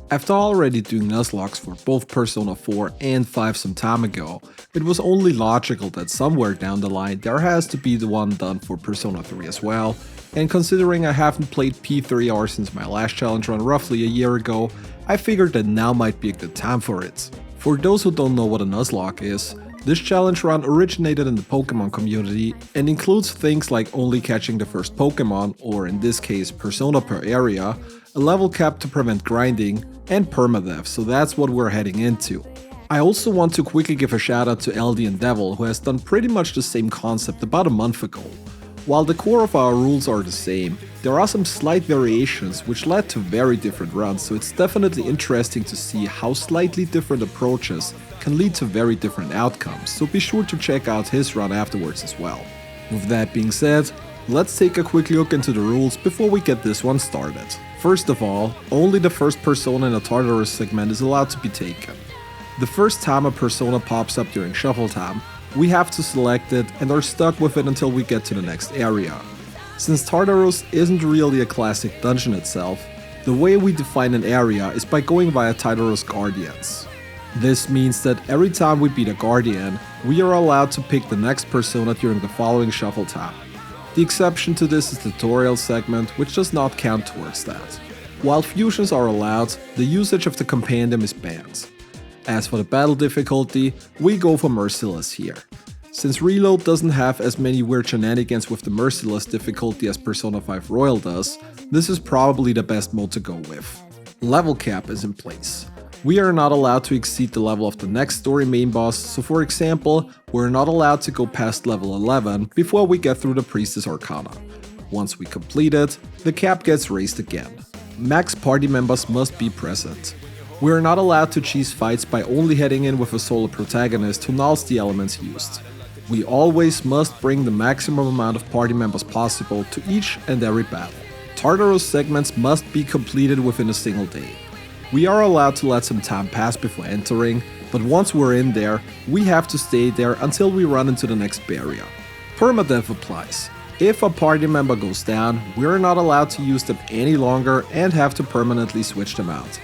After already doing Nuzlocke for both Persona 4 and 5 some time ago, it was only logical that somewhere down the line there has to be the one done for Persona 3 as well, and considering I haven't played P3R since my last challenge run roughly a year ago, I figured that now might be a good time for it. For those who don't know what a Nuzlocke is, this challenge run originated in the Pokemon community and includes things like only catching the first Pokemon, or in this case Persona per area, a level cap to prevent grinding, and permadeath, so that's what we're heading into. I also want to quickly give a shout out to Eldian Devil, who has done pretty much the same concept about a month ago. While the core of our rules are the same, there are some slight variations which led to very different runs, so it's definitely interesting to see how slightly different approaches can lead to very different outcomes, so be sure to check out his run afterwards as well. With that being said, let's take a quick look into the rules before we get this one started. First of all, only the first persona in a Tartarus segment is allowed to be taken. The first time a persona pops up during shuffle time, we have to select it and are stuck with it until we get to the next area. Since Tartarus isn't really a classic dungeon itself, the way we define an area is by going via Tartarus Guardians. This means that every time we beat a Guardian, we are allowed to pick the next persona during the following shuffle time. The exception to this is the tutorial segment, which does not count towards that. While fusions are allowed, the usage of the compendium is banned. As for the battle difficulty, we go for Merciless here. Since Reload doesn't have as many weird shenanigans with the Merciless difficulty as Persona 5 Royal does, this is probably the best mode to go with. Level cap is in place. We are not allowed to exceed the level of the next story main boss, so for example, we're not allowed to go past level 11 before we get through the Priestess Arcana. Once we complete it, the cap gets raised again. Max party members must be present. We are not allowed to cheese fights by only heading in with a solo protagonist who nulls the elements used. We always must bring the maximum amount of party members possible to each and every battle. Tartarus segments must be completed within a single day. We are allowed to let some time pass before entering, but once we're in there, we have to stay there until we run into the next barrier. Permadeath applies. If a party member goes down, we're not allowed to use them any longer and have to permanently switch them out.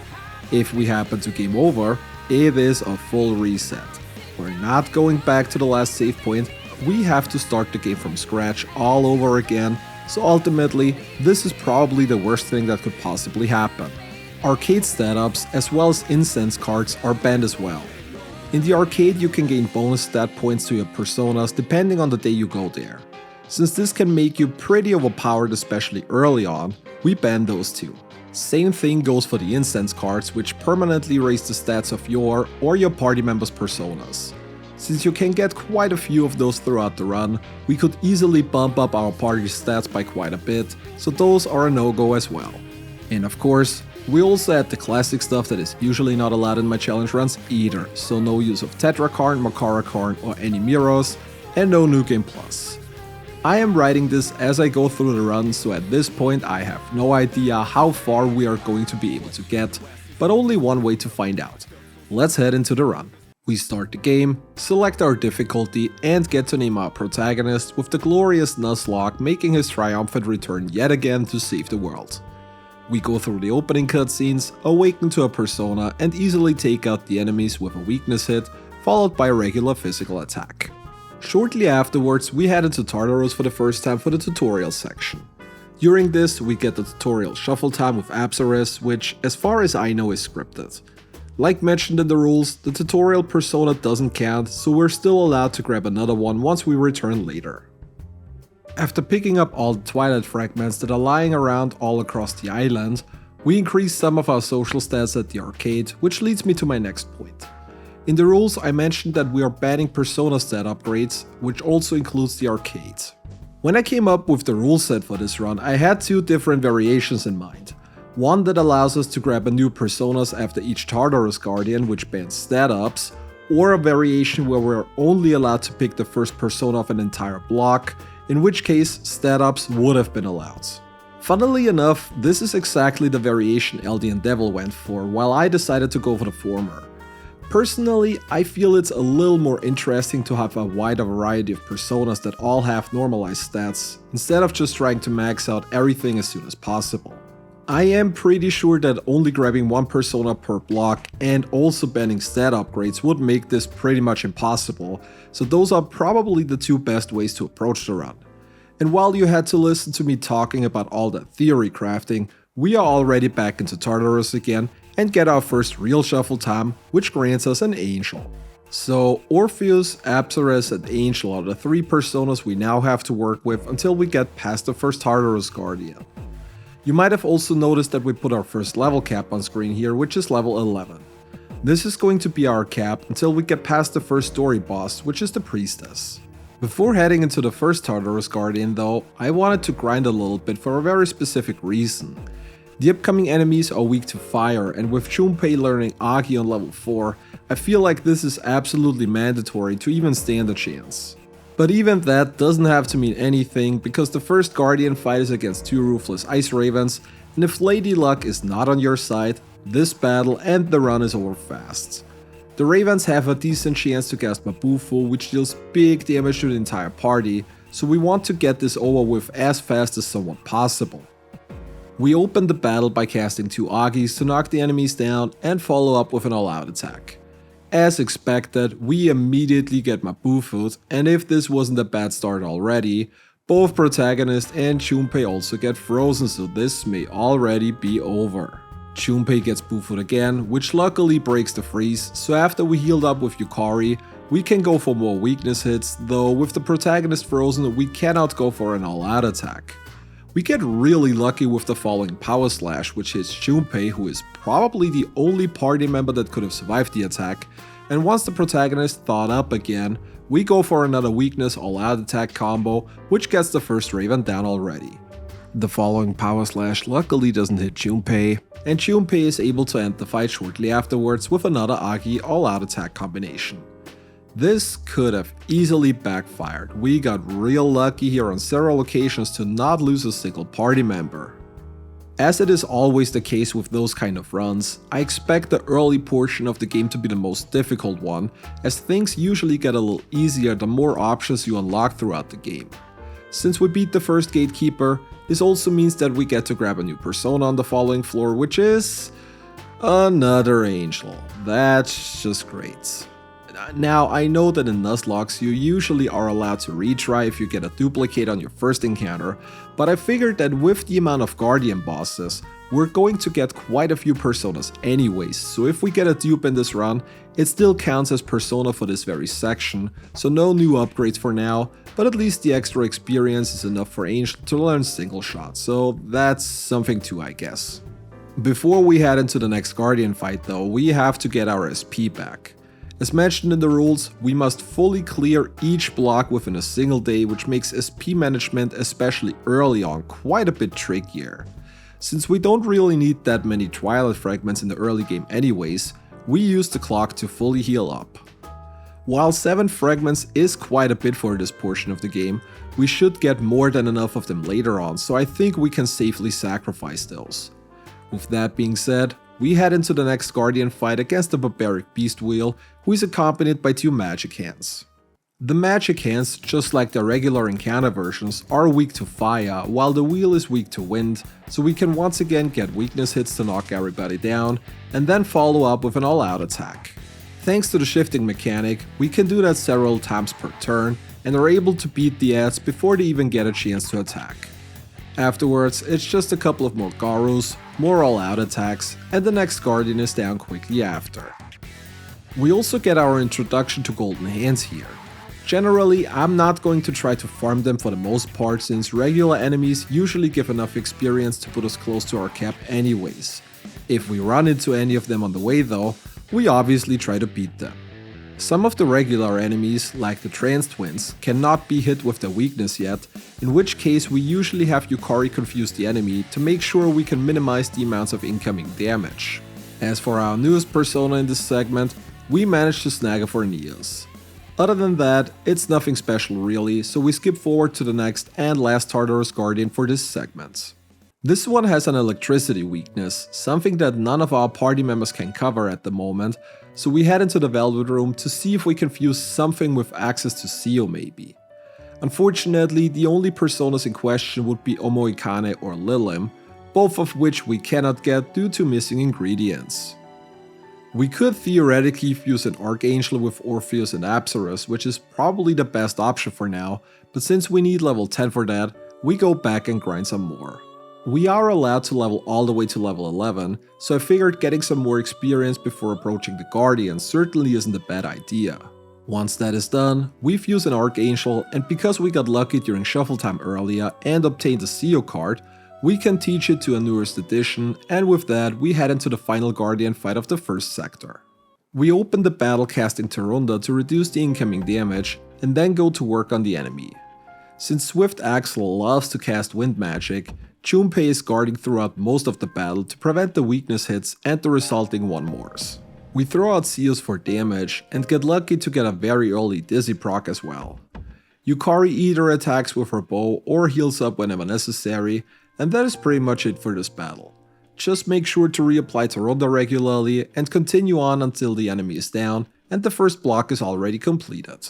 If we happen to game over, it is a full reset. We're not going back to the last save point, we have to start the game from scratch all over again, so ultimately, this is probably the worst thing that could possibly happen. Arcade setups as well as incense cards are banned as well. In the arcade you can gain bonus stat points to your personas depending on the day you go there. Since this can make you pretty overpowered especially early on, we ban those too. Same thing goes for the incense cards, which permanently raise the stats of your or your party members' personas. Since you can get quite a few of those throughout the run, we could easily bump up our party's stats by quite a bit, so those are a no-go as well. And of course, we also add the classic stuff that is usually not allowed in my challenge runs either, so no use of Tetrakarn, Makarakarn or any mirrors, and no New Game Plus. I am writing this as I go through the run, so at this point I have no idea how far we are going to be able to get, but only one way to find out. Let's head into the run. We start the game, select our difficulty, and get to name our protagonist, with the glorious Nuzlocke making his triumphant return yet again to save the world. We go through the opening cutscenes, awaken to a persona, and easily take out the enemies with a weakness hit, followed by a regular physical attack. Shortly afterwards, we head into Tartarus for the first time for the tutorial section. During this, we get the tutorial shuffle time with Apsaris, which, as far as I know, is scripted. Like mentioned in the rules, the tutorial persona doesn't count, so we're still allowed to grab another one once we return later. After picking up all the Twilight fragments that are lying around all across the island, we increase some of our social stats at the arcade, which leads me to my next point. In the rules I mentioned that we are banning persona stat upgrades, which also includes the arcade. When I came up with the rule set for this run, I had two different variations in mind. One that allows us to grab a new personas after each Tartarus Guardian, which bans stat ups, or a variation where we're only allowed to pick the first persona of an entire block, in which case stat ups would have been allowed. Funnily enough, this is exactly the variation Eldian Devil went for, while I decided to go for the former. Personally, I feel it's a little more interesting to have a wider variety of personas that all have normalized stats, instead of just trying to max out everything as soon as possible. I am pretty sure that only grabbing one persona per block and also banning stat upgrades would make this pretty much impossible, so those are probably the two best ways to approach the run. And while you had to listen to me talking about all that theory crafting, we are already back into Tartarus again and get our first real shuffle time, which grants us an Angel. So Orpheus, Apsaras, and Angel are the three personas we now have to work with until we get past the first Tartarus Guardian. You might have also noticed that we put our first level cap on screen here, which is level 11. This is going to be our cap until we get past the first story boss, which is the Priestess. Before heading into the first Tartarus Guardian though, I wanted to grind a little bit for a very specific reason. The upcoming enemies are weak to fire, and with Junpei learning Agi on level 4, I feel like this is absolutely mandatory to even stand a chance. But even that doesn't have to mean anything, because the first Guardian fight is against two Ruthless Ice Ravens, and if Lady Luck is not on your side, this battle and the run is over fast. The Ravens have a decent chance to cast Mabufu, which deals big damage to the entire party, so we want to get this over with as fast as somewhat possible. We open the battle by casting two Agis to knock the enemies down and follow up with an all-out attack. As expected, we immediately get Mabufu'd, and if this wasn't a bad start already, both protagonist and Junpei also get frozen, so this may already be over. Junpei gets Bufu'd again, which luckily breaks the freeze, so after we healed up with Yukari, we can go for more weakness hits, though with the protagonist frozen we cannot go for an all-out attack. We get really lucky with the following Power Slash, which hits Junpei, who is probably the only party member that could have survived the attack, and once the protagonist thawed up again, we go for another weakness all-out attack combo, which gets the first Raven down already. The following Power Slash luckily doesn't hit Junpei, and Junpei is able to end the fight shortly afterwards with another Agi all-out attack combination. This could have easily backfired. We got real lucky here on several occasions to not lose a single party member. As it is always the case with those kind of runs, I expect the early portion of the game to be the most difficult one, as things usually get a little easier the more options you unlock throughout the game. Since we beat the first gatekeeper, this also means that we get to grab a new persona on the following floor, which is another Angel. That's just great. Now, I know that in Nuzlocke you usually are allowed to retry if you get a duplicate on your first encounter, but I figured that with the amount of Guardian bosses, we're going to get quite a few personas anyways, so if we get a dupe in this run, it still counts as persona for this very section, so no new upgrades for now, but at least the extra experience is enough for Angel to learn single shot, so that's something too, I guess. Before we head into the next Guardian fight though, we have to get our SP back. As mentioned in the rules, we must fully clear each block within a single day, which makes SP management, especially early on, quite a bit trickier. Since we don't really need that many Twilight fragments in the early game anyways, we use the clock to fully heal up. While 7 fragments is quite a bit for this portion of the game, we should get more than enough of them later on, so I think we can safely sacrifice those. With that being said, we head into the next Guardian fight against the Barbaric Beast Wheel, who is accompanied by 2 Magic Hands. The Magic Hands, just like the regular encounter versions, are weak to fire, while the wheel is weak to wind, so we can once again get weakness hits to knock everybody down, and then follow up with an all-out attack. Thanks to the shifting mechanic, we can do that several times per turn, and are able to beat the adds before they even get a chance to attack. Afterwards, it's just a couple of more Garus, more all-out attacks, and the next Guardian is down quickly after. We also get our introduction to Golden Hands here. Generally, I'm not going to try to farm them for the most part, since regular enemies usually give enough experience to put us close to our cap anyways. If we run into any of them on the way though, we obviously try to beat them. Some of the regular enemies, like the Trans Twins, cannot be hit with their weakness yet, in which case we usually have Yukari confuse the enemy to make sure we can minimize the amounts of incoming damage. As for our newest persona in this segment, we managed to snag her for Neos. Other than that, it's nothing special really, so we skip forward to the next and last Tartarus Guardian for this segment. This one has an electricity weakness, something that none of our party members can cover at the moment, so we head into the Velvet Room to see if we can fuse something with access to Seo maybe. Unfortunately, the only personas in question would be Omoikane or Lilim, both of which we cannot get due to missing ingredients. We could theoretically fuse an Archangel with Orpheus and Apsaros, which is probably the best option for now, but since we need level 10 for that, we go back and grind some more. We are allowed to level all the way to level 11, so I figured getting some more experience before approaching the Guardian certainly isn't a bad idea. Once that is done, we fuse an Archangel, and because we got lucky during shuffle time earlier and obtained a CEO card, we can teach it to a newest edition, and with that we head into the final Guardian fight of the first sector. We open the battle casting Tarunda to reduce the incoming damage, and then go to work on the enemy. Since Swift Axel loves to cast wind magic, Junpei is guarding throughout most of the battle to prevent the weakness hits and the resulting 1-mores. We throw out Seals for damage and get lucky to get a very early Dizzy proc as well. Yukari either attacks with her bow or heals up whenever necessary, and that is pretty much it for this battle. Just make sure to reapply Tarunda regularly and continue on until the enemy is down and the first block is already completed.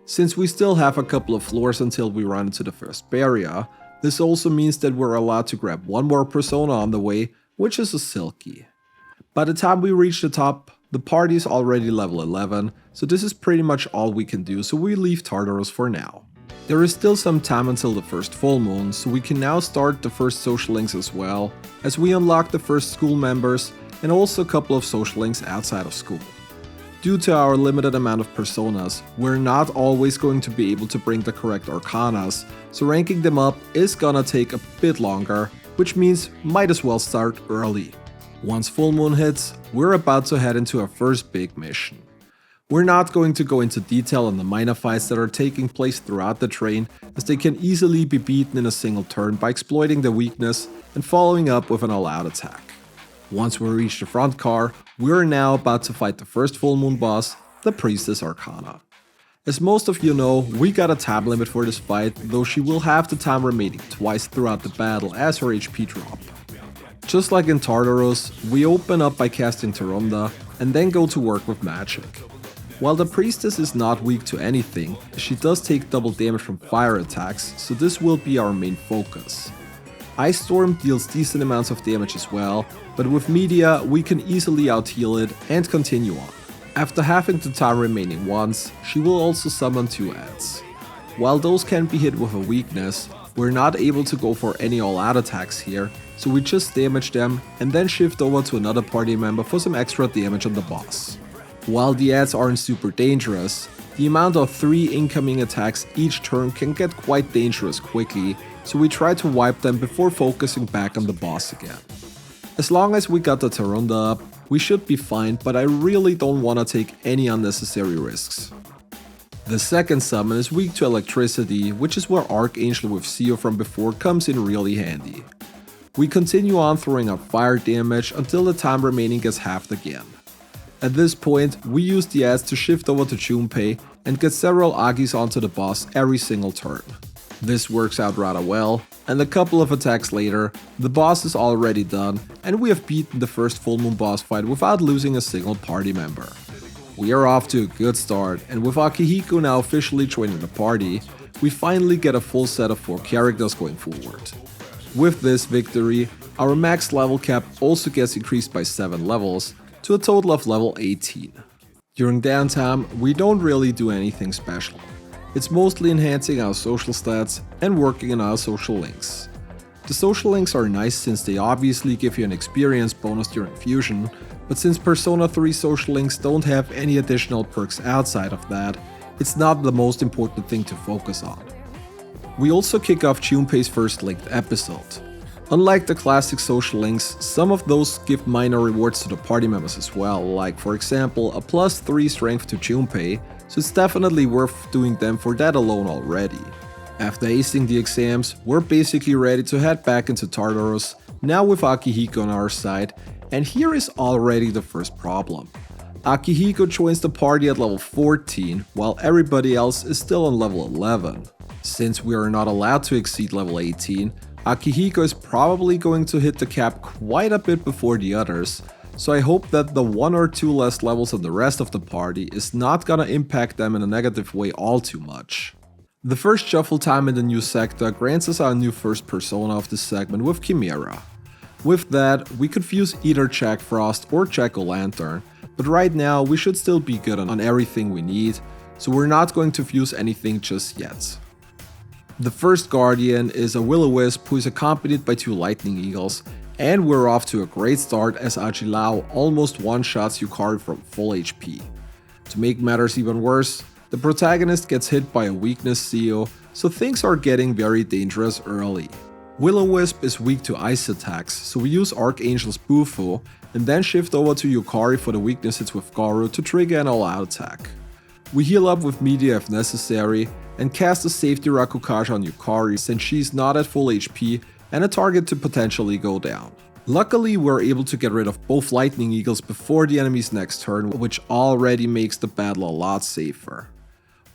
Since we still have a couple of floors until we run into the first barrier, this also means that we're allowed to grab one more persona on the way, which is a Silky. By the time we reach the top, the party is already level 11, so this is pretty much all we can do, so we leave Tartarus for now. There is still some time until the first full moon, so we can now start the first social links as well, as we unlock the first school members and also a couple of social links outside of school. Due to our limited amount of personas, we're not always going to be able to bring the correct arcanas, so ranking them up is gonna take a bit longer, which means might as well start early. Once full moon hits, we're about to head into our first big mission. We're not going to go into detail on the minor fights that are taking place throughout the train, as they can easily be beaten in a single turn by exploiting the weakness and following up with an all-out attack. Once we reach the front car, we're now about to fight the first full moon boss, the Priestess Arcana. As most of you know, we got a time limit for this fight, though she will have the time remaining twice throughout the battle as her HP drop. Just like in Tartarus, we open up by casting Tarunda and then go to work with magic. While the Priestess is not weak to anything, she does take double damage from fire attacks, so this will be our main focus. Ice Storm deals decent amounts of damage as well, but with Media we can easily out-heal it and continue on. After having the time remaining once, she will also summon 2 adds. While those can be hit with a weakness, we're not able to go for any all-out attacks here, so we just damage them and then shift over to another party member for some extra damage on the boss. While the adds aren't super dangerous, the amount of 3 incoming attacks each turn can get quite dangerous quickly, so we try to wipe them before focusing back on the boss again. As long as we got the Tarunda up, we should be fine, but I really don't want to take any unnecessary risks. The second summon is weak to electricity, which is where Archangel with Seo from before comes in really handy. We continue on throwing up fire damage until the time remaining gets halved again. At this point, we use the adds to shift over to Junpei and get several Agis onto the boss every single turn. This works out rather well, and a couple of attacks later, the boss is already done and we have beaten the first full moon boss fight without losing a single party member. We are off to a good start, and with Akihiko now officially joining the party, we finally get a full set of 4 characters going forward. With this victory, our max level cap also gets increased by 7 levels, to a total of level 18. During downtime, we don't really do anything special. It's mostly enhancing our social stats and working on our social links. The social links are nice since they obviously give you an experience bonus during fusion, but since Persona 3 social links don't have any additional perks outside of that, it's not the most important thing to focus on. We also kick off Junpei's first linked episode. Unlike the classic social links, some of those give minor rewards to the party members as well, like for example a +3 strength to Junpei, so it's definitely worth doing them for that alone already. After acing the exams, we're basically ready to head back into Tartarus, now with Akihiko on our side, and here is already the first problem. Akihiko joins the party at level 14, while everybody else is still on level 11. Since we are not allowed to exceed level 18, Akihiko is probably going to hit the cap quite a bit before the others, so I hope that the 1 or 2 less levels on the rest of the party is not gonna impact them in a negative way all too much. The first shuffle time in the new sector grants us our new first persona of this segment with Chimera. With that, we could fuse either Jack Frost or Jack-o'-lantern, but right now we should still be good on everything we need, so we're not going to fuse anything just yet. The first Guardian is a Will-O-Wisp who is accompanied by 2 Lightning Eagles, and we're off to a great start as Agilao almost one-shots Yukari from full HP. To make matters even worse, the protagonist gets hit by a weakness CO, so things are getting very dangerous early. Will-O-Wisp is weak to ice attacks, so we use Archangel's Bufo and then shift over to Yukari for the weakness hits with Garu to trigger an all-out attack. We heal up with Media if necessary and cast a safety Rakukaja on Yukari since she's not at full HP and a target to potentially go down. Luckily, we're able to get rid of both Lightning Eagles before the enemy's next turn, which already makes the battle a lot safer.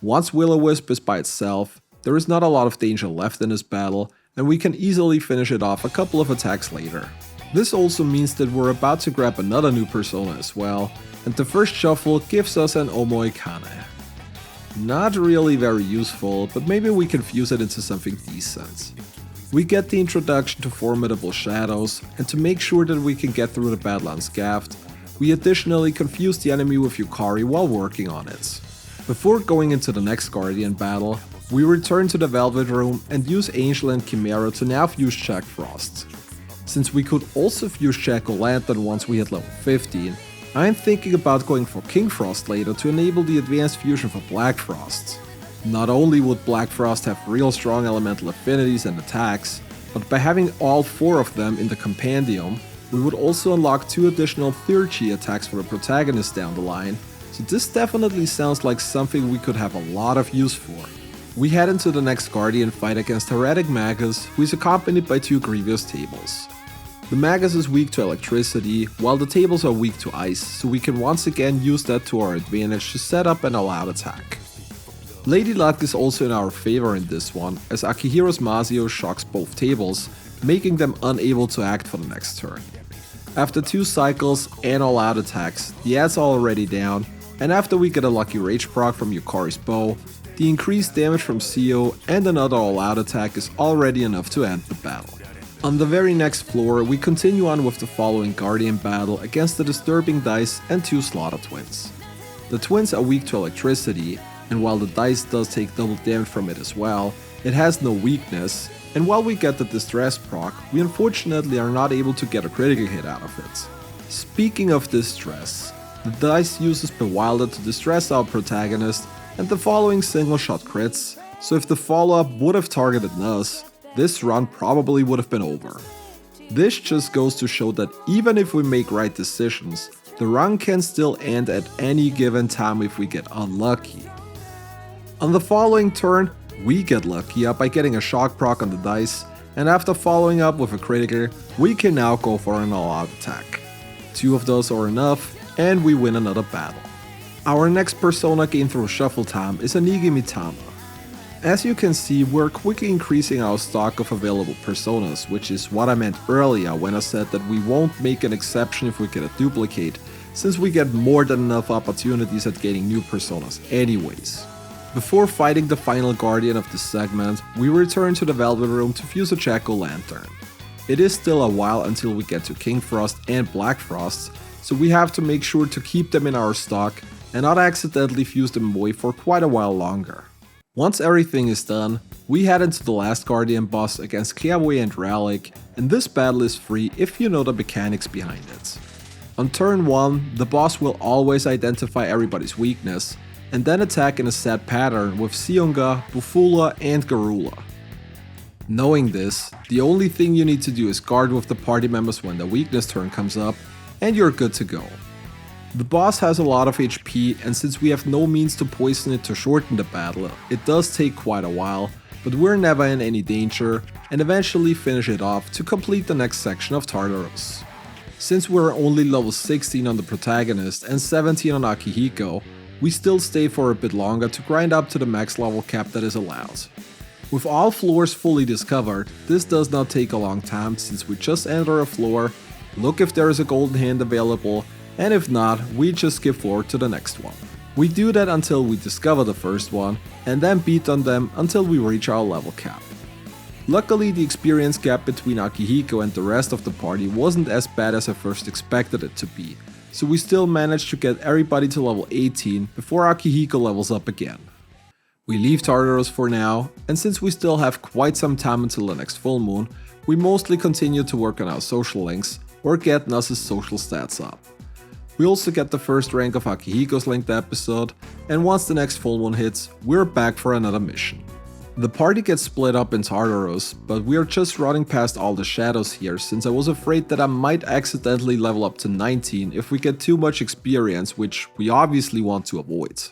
Once Will-O-Wisp is by itself, there is not a lot of danger left in this battle, and we can easily finish it off a couple of attacks later. This also means that we're about to grab another new persona as well, and the first shuffle gives us an Omoikane. Not really very useful, but maybe we can fuse it into something decent. We get the introduction to Formidable Shadows, and to make sure that we can get through the battle unscathed, we additionally confuse the enemy with Yukari while working on it. Before going into the next Guardian battle, we return to the Velvet Room and use Angel and Chimera to now fuse Jack Frost. Since we could also fuse Jack-o'-lantern once we hit level 15, I'm thinking about going for King Frost later to enable the advanced fusion for Black Frost. Not only would Black Frost have real strong elemental affinities and attacks, but by having all 4 of them in the compendium, we would also unlock 2 additional 3rd attacks for the protagonist down the line, so this definitely sounds like something we could have a lot of use for. We head into the next Guardian fight against Heretic Magus, who is accompanied by 2 Grievous tables. The Magus is weak to electricity, while the tables are weak to ice, so we can once again use that to our advantage to set up an all-out attack. Lady Luck is also in our favor in this one, as Akihiro's Mazio shocks both tables, making them unable to act for the next turn. After 2 cycles and all-out attacks, the ad's are already down, and after we get a lucky rage proc from Yukari's bow, the increased damage from CO and another all-out attack is already enough to end the battle. On the very next floor, we continue on with the following Guardian battle against the Disturbing Dice and 2 Slaughter Twins. The twins are weak to electricity, and while the dice does take double damage from it as well, it has no weakness, and while we get the Distress proc, we unfortunately are not able to get a critical hit out of it. Speaking of Distress, the dice uses Bewilder to distress our protagonist, and the following single shot crits, so if the follow-up would have targeted us, this run probably would have been over. This just goes to show that even if we make right decisions, the run can still end at any given time if we get unlucky. On the following turn, we get lucky by getting a shock proc on the dice, and after following up with a critical, we can now go for an all-out attack. 2 of those are enough, and we win another battle. Our next persona gained through shuffle time is Anigi Mitama. As you can see, we're quickly increasing our stock of available personas, which is what I meant earlier when I said that we won't make an exception if we get a duplicate, since we get more than enough opportunities at gaining new personas anyways. Before fighting the final Guardian of this segment, we return to the Velvet Room to fuse a Jack-o'-lantern. It is still a while until we get to King Frost and Black Frost, so we have to make sure to keep them in our stock and not accidentally fuse them away for quite a while longer. Once everything is done, we head into the last Guardian boss against Clairvoyant Relic, and this battle is free if you know the mechanics behind it. On turn 1, the boss will always identify everybody's weakness, and then attack in a set pattern with Sionga, Bufula, and Garula. Knowing this, the only thing you need to do is guard with the party members when the weakness turn comes up, and you're good to go. The boss has a lot of HP, and since we have no means to poison it to shorten the battle, it does take quite a while, but we're never in any danger, and eventually finish it off to complete the next section of Tartarus. Since we're only level 16 on the protagonist and 17 on Akihiko, we still stay for a bit longer to grind up to the max level cap that is allowed. With all floors fully discovered, this does not take a long time since we just enter a floor, look if there is a golden hand available, and if not, we just skip forward to the next one. We do that until we discover the first one, and then beat on them until we reach our level cap. Luckily, the experience gap between Akihiko and the rest of the party wasn't as bad as I first expected it to be, so we still managed to get everybody to level 18 before Akihiko levels up again. We leave Tartarus for now, and since we still have quite some time until the next full moon, we mostly continue to work on our social links or get Nuz's social stats up. We also get the first rank of Akihiko's linked episode, and once the next full moon hits, we're back for another mission. The party gets split up in Tartarus, but we are just running past all the shadows here since I was afraid that I might accidentally level up to 19 if we get too much experience, which we obviously want to avoid.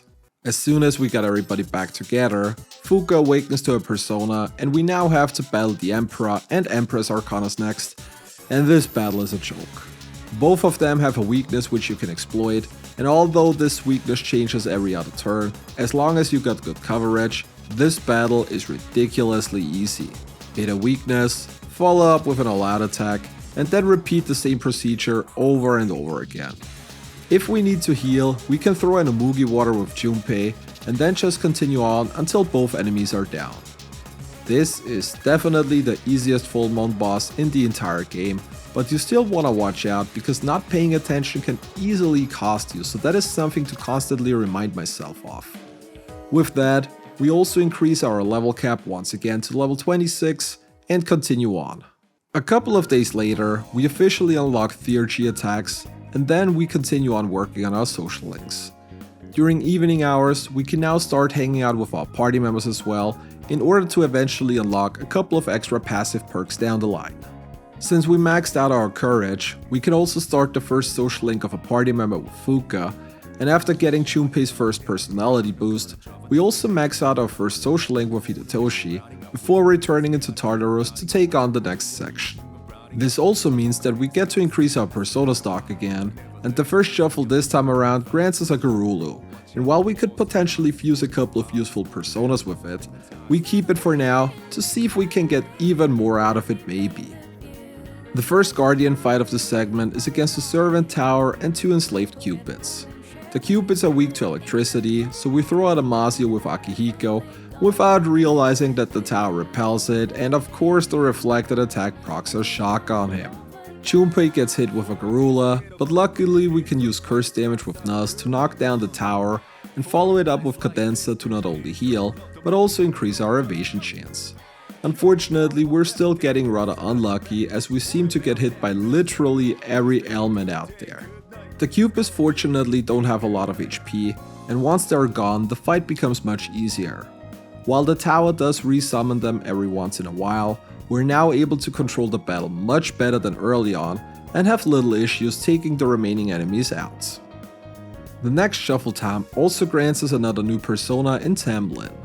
As soon as we get everybody back together, Fuka awakens to her persona and we now have to battle the Emperor and Empress Arcanas next, and this battle is a joke. Both of them have a weakness which you can exploit, and although this weakness changes every other turn, as long as you got good coverage, this battle is ridiculously easy. Hit a weakness, follow up with an all-out attack, and then repeat the same procedure over and over again. If we need to heal, we can throw in a Mugi water with Junpei, and then just continue on until both enemies are down. This is definitely the easiest full moon boss in the entire game, but you still wanna watch out because not paying attention can easily cost you, so that is something to constantly remind myself of. With that, we also increase our level cap once again to level 26 and continue on. A couple of days later, we officially unlock Theurgy attacks, and then we continue on working on our social links. During evening hours, we can now start hanging out with our party members as well, in order to eventually unlock a couple of extra passive perks down the line. Since we maxed out our courage, we can also start the first social link of a party member with Fuka, and after getting Junpei's first personality boost, we also max out our first social link with Hidetoshi before returning into Tartarus to take on the next section. This also means that we get to increase our persona stock again, and the first shuffle this time around grants us a Garulu, and while we could potentially fuse a couple of useful personas with it, we keep it for now to see if we can get even more out of it maybe. The first Guardian fight of the segment is against the Servant Tower and two enslaved Cupids. The Cupids are weak to electricity, so we throw out a Masio with Akihiko without realizing that the tower repels it, and of course the reflected attack procs a shock on him. Junpei gets hit with a Garula, but luckily we can use curse damage with Nuz to knock down the tower and follow it up with Cadenza to not only heal, but also increase our evasion chance. Unfortunately, we're still getting rather unlucky as we seem to get hit by literally every element out there. The Cupids fortunately don't have a lot of HP, and once they're gone, the fight becomes much easier. While the tower does resummon them every once in a while, we're now able to control the battle much better than early on and have little issues taking the remaining enemies out. The next shuffle time also grants us another new persona in Tamlin.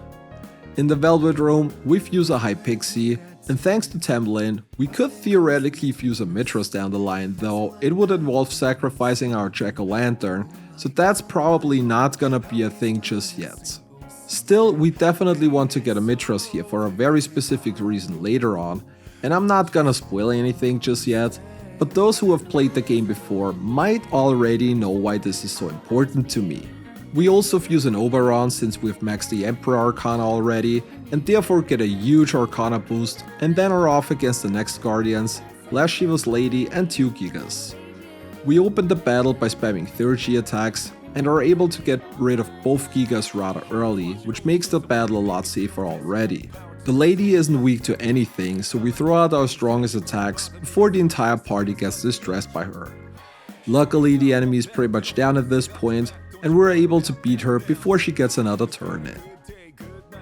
In the Velvet Room, we fuse a Hypixie, and thanks to Tamlin, we could theoretically fuse a Mitros down the line, though it would involve sacrificing our Jack-o'-lantern, so that's probably not gonna be a thing just yet. Still, we definitely want to get a Mitros here for a very specific reason later on, and I'm not gonna spoil anything just yet, but those who have played the game before might already know why this is so important to me. We also fuse an Oberon since we've maxed the Emperor Arcana already, and therefore get a huge Arcana boost, and then are off against the next Guardians, Lascivious Lady and 2 Gigas. We open the battle by spamming Theurgy attacks, and are able to get rid of both Gigas rather early, which makes the battle a lot safer already. The lady isn't weak to anything, so we throw out our strongest attacks before the entire party gets distressed by her. Luckily, the enemy is pretty much down at this point, and we're able to beat her before she gets another turn in.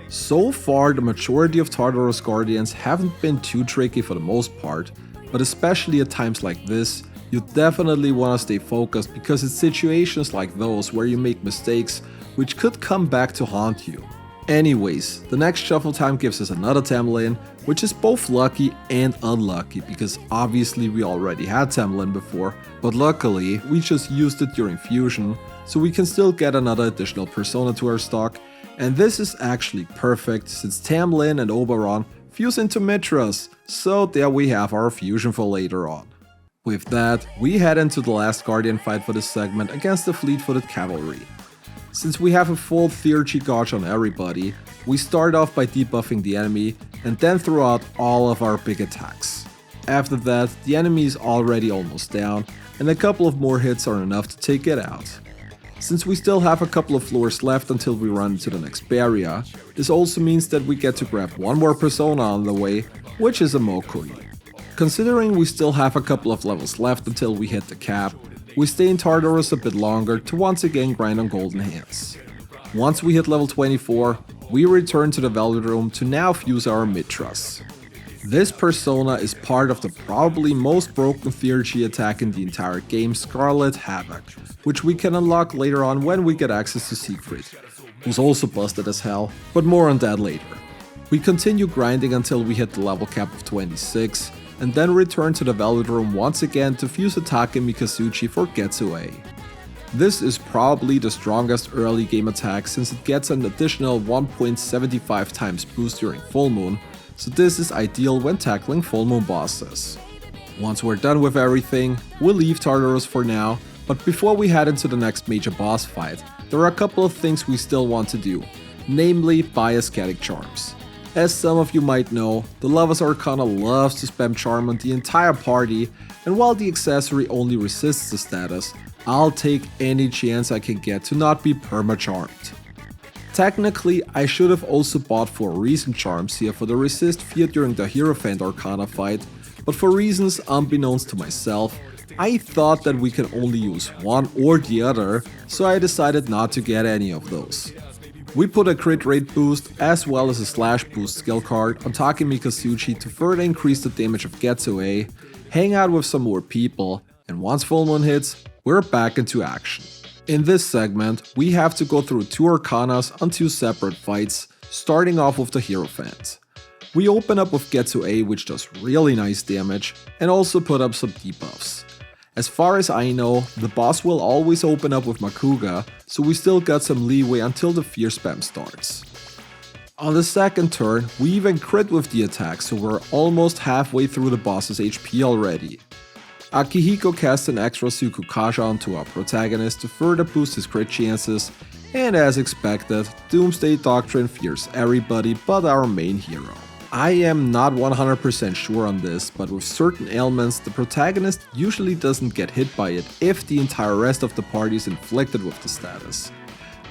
So far, the majority of Tartarus Guardians haven't been too tricky for the most part, but especially at times like this, you definitely want to stay focused because it's situations like those where you make mistakes which could come back to haunt you. Anyways, the next shuffle time gives us another Tamlin, which is both lucky and unlucky because obviously we already had Tamlin before, but luckily we just used it during fusion, so we can still get another additional persona to our stock, and this is actually perfect since Tamlin and Oberon fuse into Mitros, so there we have our fusion for later on. With that, we head into the last Guardian fight for this segment against the fleet-footed cavalry. Since we have a full Theurgy gauge on everybody, we start off by debuffing the enemy, and then throw out all of our big attacks. After that, the enemy is already almost down, and a couple of more hits are enough to take it out. Since we still have a couple of floors left until we run into the next barrier, this also means that we get to grab one more persona on the way, which is a Mokui. Considering we still have a couple of levels left until we hit the cap, we stay in Tartarus a bit longer to once again grind on golden hands. Once we hit level 24, we return to the Velvet Room to now fuse our Mitras. This persona is part of the probably most broken theurgy attack in the entire game, Scarlet Havoc, which we can unlock later on when we get access to Siegfried, who's also busted as hell, but more on that later. We continue grinding until we hit the level cap of 26, and then return to the Velvet Room once again to fuse Atake Mikazuchi for Getsuei. This is probably the strongest early game attack since it gets an additional 1.75 times boost during full moon, so this is ideal when tackling full moon bosses. Once we're done with everything, we'll leave Tartarus for now, but before we head into the next major boss fight, there are a couple of things we still want to do, namely buy Ascetic Charms. As some of you might know, the Lover's Arcana loves to spam Charm on the entire party, and while the accessory only resists the status, I'll take any chance I can get to not be perma-charmed. Technically, I should have also bought 4 recent charms here for the resist fear during the Hierophant Arcana fight, but for reasons unbeknownst to myself, I thought that we can only use one or the other, so I decided not to get any of those. We put a crit rate boost as well as a slash boost skill card on Atake Mikazuchi to further increase the damage of Getsuei, hang out with some more people, and once full moon hits, we're back into action. In this segment, we have to go through 2 Arcanas on 2 separate fights, starting off with the Hierophant. We open up with Getsuei, which does really nice damage, and also put up some debuffs. As far as I know, the boss will always open up with Makuga, so we still got some leeway until the fear spam starts. On the second turn, we even crit with the attack, so we're almost halfway through the boss's HP already. Akihiko casts an extra Tsukukasha onto our protagonist to further boost his crit chances, and as expected, Doomsday Doctrine fears everybody but our main hero. I am not 100% sure on this, but with certain ailments, the protagonist usually doesn't get hit by it if the entire rest of the party is inflicted with the status.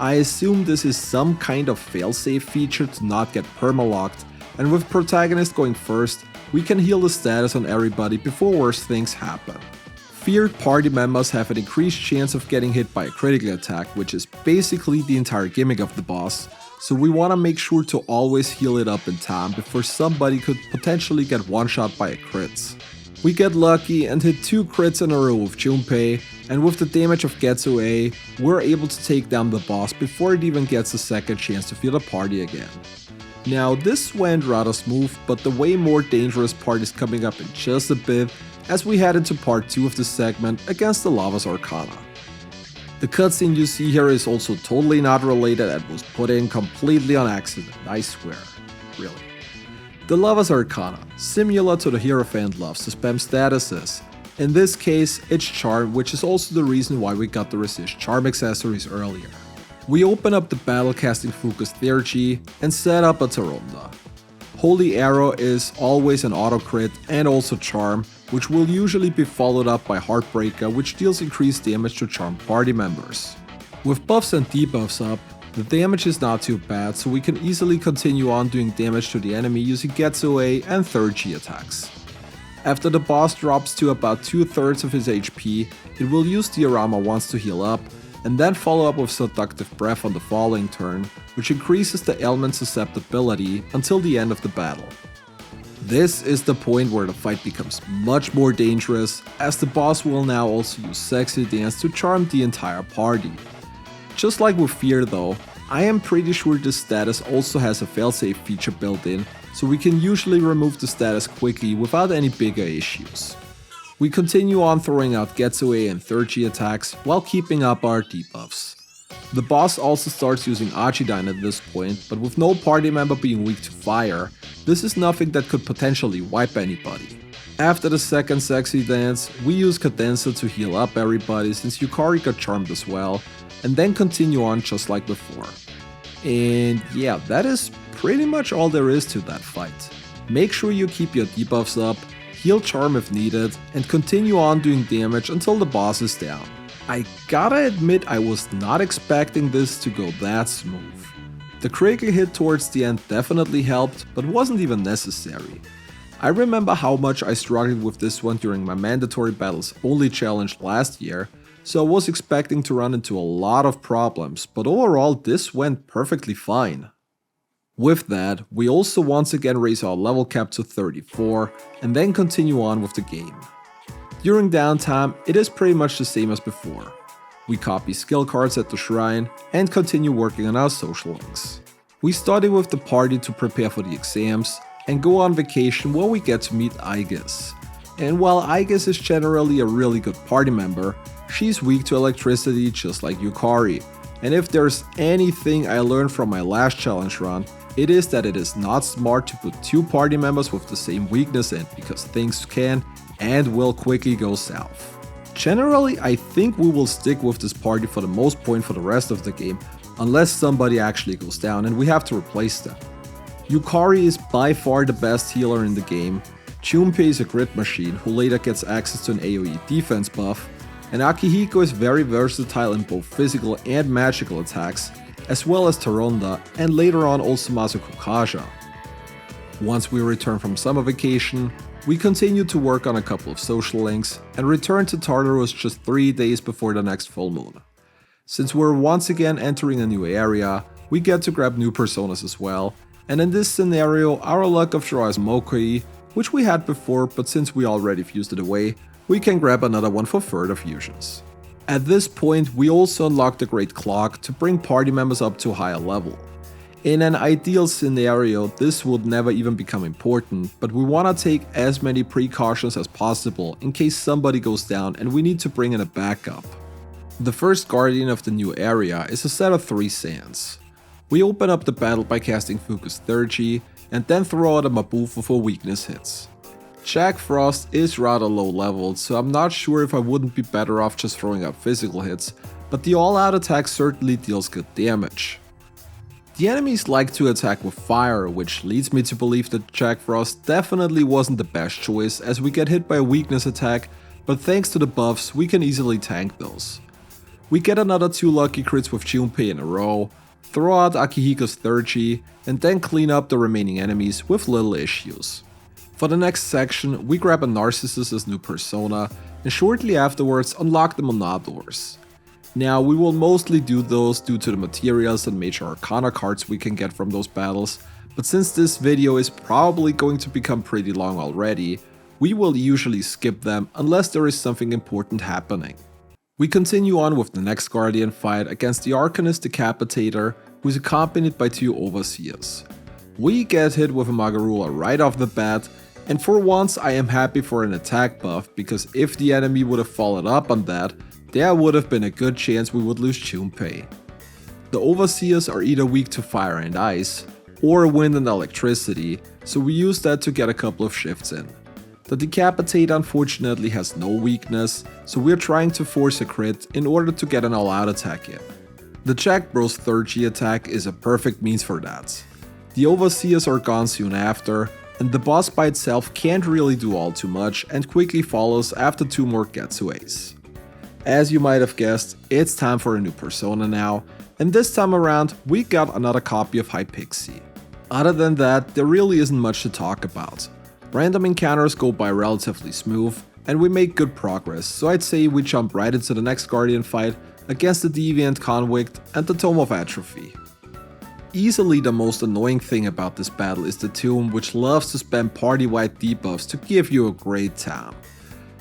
I assume this is some kind of failsafe feature to not get permalocked, and with protagonist going first, we can heal the status on everybody before worse things happen. Feared party members have an increased chance of getting hit by a critical attack, which is basically the entire gimmick of the boss, so we want to make sure to always heal it up in time before somebody could potentially get one-shot by a crit. We get lucky and hit 2 crits in a row with Junpei, and with the damage of Getsuei, we're able to take down the boss before it even gets a second chance to feel the party again. Now this went rather smooth, but the way more dangerous part is coming up in just a bit as we head into part 2 of this segment against the Lover's Arcana. The cutscene you see here is also totally not related and was put in completely on accident, I swear. Really. The Lover's Arcana, similar to the Hierophant, loves to spam statuses. In this case, it's Charm, which is also the reason why we got the Resist Charm accessories earlier. We open up the battle casting Focus Theurgy and set up a Taronda. Holy Arrow is always an auto crit and also Charm, which will usually be followed up by Heartbreaker, which deals increased damage to charmed party members. With buffs and debuffs up, the damage is not too bad, so we can easily continue on doing damage to the enemy using Getsuei and Theurgy attacks. After the boss drops to about 2/3 of his HP, it will use Diorama once to heal up, and then follow up with Seductive Breath on the following turn, which increases the ailment susceptibility until the end of the battle. This is the point where the fight becomes much more dangerous, as the boss will now also use Sexy Dance to charm the entire party. Just like with Fear though, I am pretty sure this status also has a failsafe feature built in, so we can usually remove the status quickly without any bigger issues. We continue on throwing out Getsuei and Theurgy attacks while keeping up our debuffs. The boss also starts using Archidine at this point, but with no party member being weak to fire, this is nothing that could potentially wipe anybody. After the second Sexy Dance, we use Cadenza to heal up everybody since Yukari got charmed as well, and then continue on just like before. And yeah, that is pretty much all there is to that fight. Make sure you keep your debuffs up, heal charm if needed, and continue on doing damage until the boss is down. I gotta admit I was not expecting this to go that smooth. The critical hit towards the end definitely helped, but wasn't even necessary. I remember how much I struggled with this one during my mandatory battles only challenge last year, so I was expecting to run into a lot of problems, but overall this went perfectly fine. With that, we also once again raise our level cap to 34 and then continue on with the game. During downtime, it is pretty much the same as before. We copy skill cards at the shrine and continue working on our social links. We study with the party to prepare for the exams and go on vacation where we get to meet Aegis. And while Aegis is generally a really good party member, she's weak to electricity just like Yukari. And if there's anything I learned from my last challenge run, it is that it is not smart to put two party members with the same weakness in, because things can and will quickly go south. Generally, I think we will stick with this party for the most point for the rest of the game, unless somebody actually goes down and we have to replace them. Yukari is by far the best healer in the game, Junpei is a crit machine who later gets access to an AoE defense buff, and Akihiko is very versatile in both physical and magical attacks, as well as Taronda and later on also Masuko Kaja. Once we return from summer vacation, we continue to work on a couple of social links and return to Tartarus just 3 days before the next full moon. Since we're once again entering a new area, we get to grab new personas as well, and in this scenario our luck of draw is Mokoi, which we had before, but since we already fused it away, we can grab another one for further fusions. At this point we also unlock the Great Clock to bring party members up to a higher level. In an ideal scenario, this would never even become important, but we want to take as many precautions as possible in case somebody goes down and we need to bring in a backup. The first guardian of the new area is a set of 3 sands. We open up the battle by casting Fuku's Thurgy and then throw out a Mabufu for weakness hits. Jack Frost is rather low leveled, so I'm not sure if I wouldn't be better off just throwing out physical hits, but the all-out attack certainly deals good damage. The enemies like to attack with fire, which leads me to believe that Jack Frost definitely wasn't the best choice as we get hit by a weakness attack, but thanks to the buffs we can easily tank those. We get another 2 lucky crits with Junpei in a row, throw out Akihiko's Thurgy, and then clean up the remaining enemies with little issues. For the next section, we grab a Narcissus as new persona, and shortly afterwards unlock the Monadors. Now, we will mostly do those due to the materials and major arcana cards we can get from those battles, but since this video is probably going to become pretty long already, we will usually skip them unless there is something important happening. We continue on with the next Guardian fight against the Arcanist Decapitator, who is accompanied by 2 Overseers. We get hit with a Magarula right off the bat, and for once I am happy for an attack buff, because if the enemy would have followed up on that, there would have been a good chance we would lose Junpei. The Overseers are either weak to fire and ice, or wind and electricity, so we use that to get a couple of shifts in. The Decapitator unfortunately has no weakness, so we're trying to force a crit in order to get an all-out attack in. The Jack Bros 3G attack is a perfect means for that. The Overseers are gone soon after, and the boss by itself can't really do all too much and quickly follows after 2 more Getsues. As you might have guessed, it's time for a new persona now, and this time around we got another copy of Hypixie. Other than that, there really isn't much to talk about. Random encounters go by relatively smooth, and we make good progress, so I'd say we jump right into the next Guardian fight against the Deviant Convict and the Tome of Atrophy. Easily the most annoying thing about this battle is the Tomb, which loves to spam party-wide debuffs to give you a great time.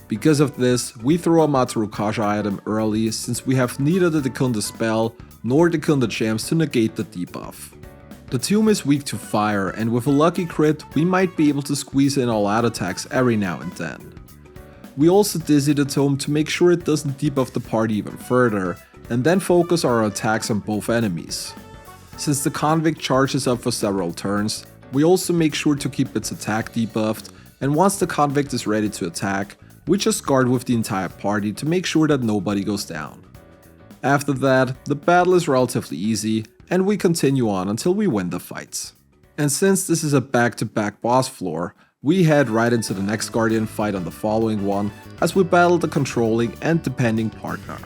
Because of this, we throw a Matsuru Kaja item early since we have neither the Dekunda spell nor Dekunda gems to negate the debuff. The Tomb is weak to fire, and with a lucky crit we might be able to squeeze in all-out attacks every now and then. We also dizzy the Tome to make sure it doesn't debuff the party even further, and then focus our attacks on both enemies. Since the Convict charges up for several turns, we also make sure to keep its attack debuffed, and once the Convict is ready to attack, we just guard with the entire party to make sure that nobody goes down. After that, the battle is relatively easy, and we continue on until we win the fights. And since this is a back-to-back boss floor, we head right into the next Guardian fight on the following one as we battle the controlling and depending partner.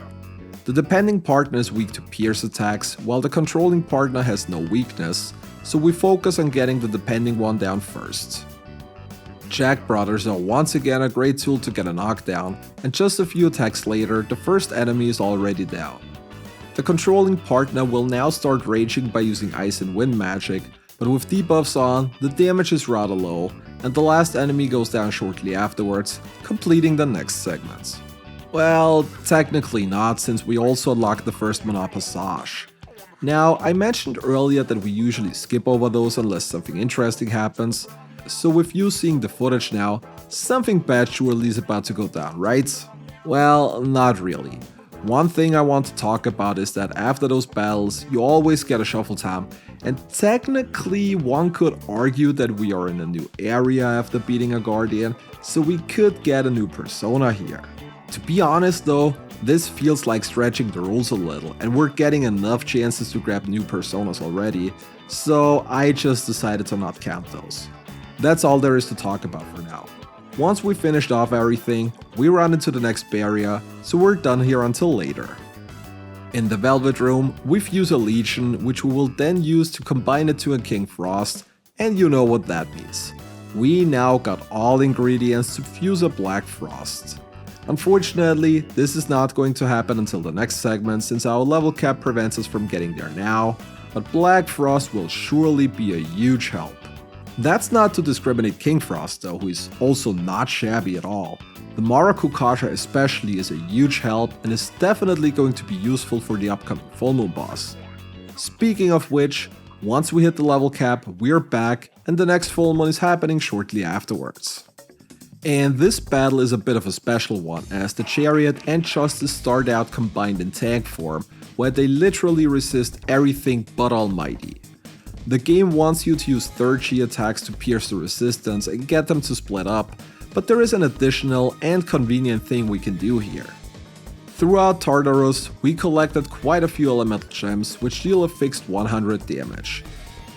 The depending partner is weak to pierce attacks, while the controlling partner has no weakness, so we focus on getting the depending one down first. Jack Brothers are once again a great tool to get a knockdown, and just a few attacks later, the first enemy is already down. The controlling partner will now start raging by using ice and wind magic, but with debuffs on, the damage is rather low, and the last enemy goes down shortly afterwards, completing the next segment. Well, technically not, since we also unlocked the first Mana Passage. Now, I mentioned earlier that we usually skip over those unless something interesting happens, so with you seeing the footage now, something bad surely is about to go down, right? Well, not really. One thing I want to talk about is that after those battles, you always get a shuffle time, and technically one could argue that we are in a new area after beating a Guardian, so we could get a new persona here. To be honest though, this feels like stretching the rules a little, and we're getting enough chances to grab new personas already, so I just decided to not count those. That's all there is to talk about for now. Once we finished off everything, we run into the next barrier, so we're done here until later. In the Velvet Room, we fuse a Legion, which we will then use to combine it to a King Frost, and you know what that means. We now got all ingredients to fuse a Black Frost. Unfortunately, this is not going to happen until the next segment since our level cap prevents us from getting there now, but Black Frost will surely be a huge help. That's not to discriminate King Frost though, who is also not shabby at all. The Marakukasha especially is a huge help and is definitely going to be useful for the upcoming Full Moon boss. Speaking of which, once we hit the level cap, we're back and the next Full Moon is happening shortly afterwards. And this battle is a bit of a special one, as the Chariot and Justice start out combined in tank form, where they literally resist everything but Almighty. The game wants you to use third Chi attacks to pierce the resistance and get them to split up, but there is an additional and convenient thing we can do here. Throughout Tartarus, we collected quite a few elemental gems which deal a fixed 100 damage.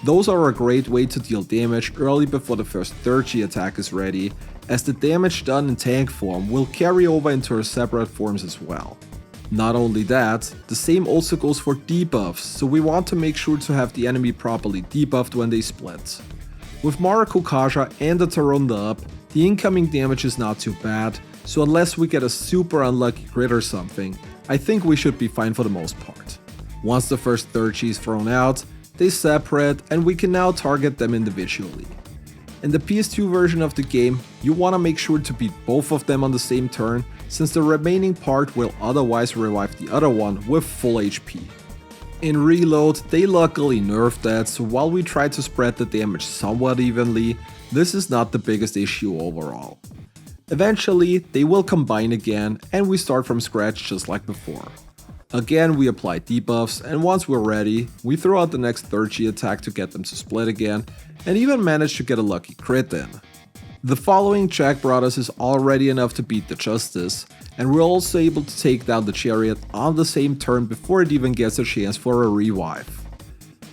Those are a great way to deal damage early before the first third Chi attack is ready, as the damage done in tank form will carry over into her separate forms as well. Not only that, the same also goes for debuffs, so we want to make sure to have the enemy properly debuffed when they split. With Marakukasha and the Tarunda up, the incoming damage is not too bad, so unless we get a super unlucky crit or something, I think we should be fine for the most part. Once the first third Chi is thrown out, they separate and we can now target them individually. In the PS2 version of the game, you want to make sure to beat both of them on the same turn, since the remaining part will otherwise revive the other one with full HP. In Reload, they luckily nerfed that, so while we try to spread the damage somewhat evenly, this is not the biggest issue overall. Eventually, they will combine again and we start from scratch just like before. Again, we apply debuffs, and once we're ready, we throw out the next third Chi attack to get them to split again, and even manage to get a lucky crit in. The following Jack Brothers is already enough to beat the Justice, and we're also able to take down the Chariot on the same turn before it even gets a chance for a revive.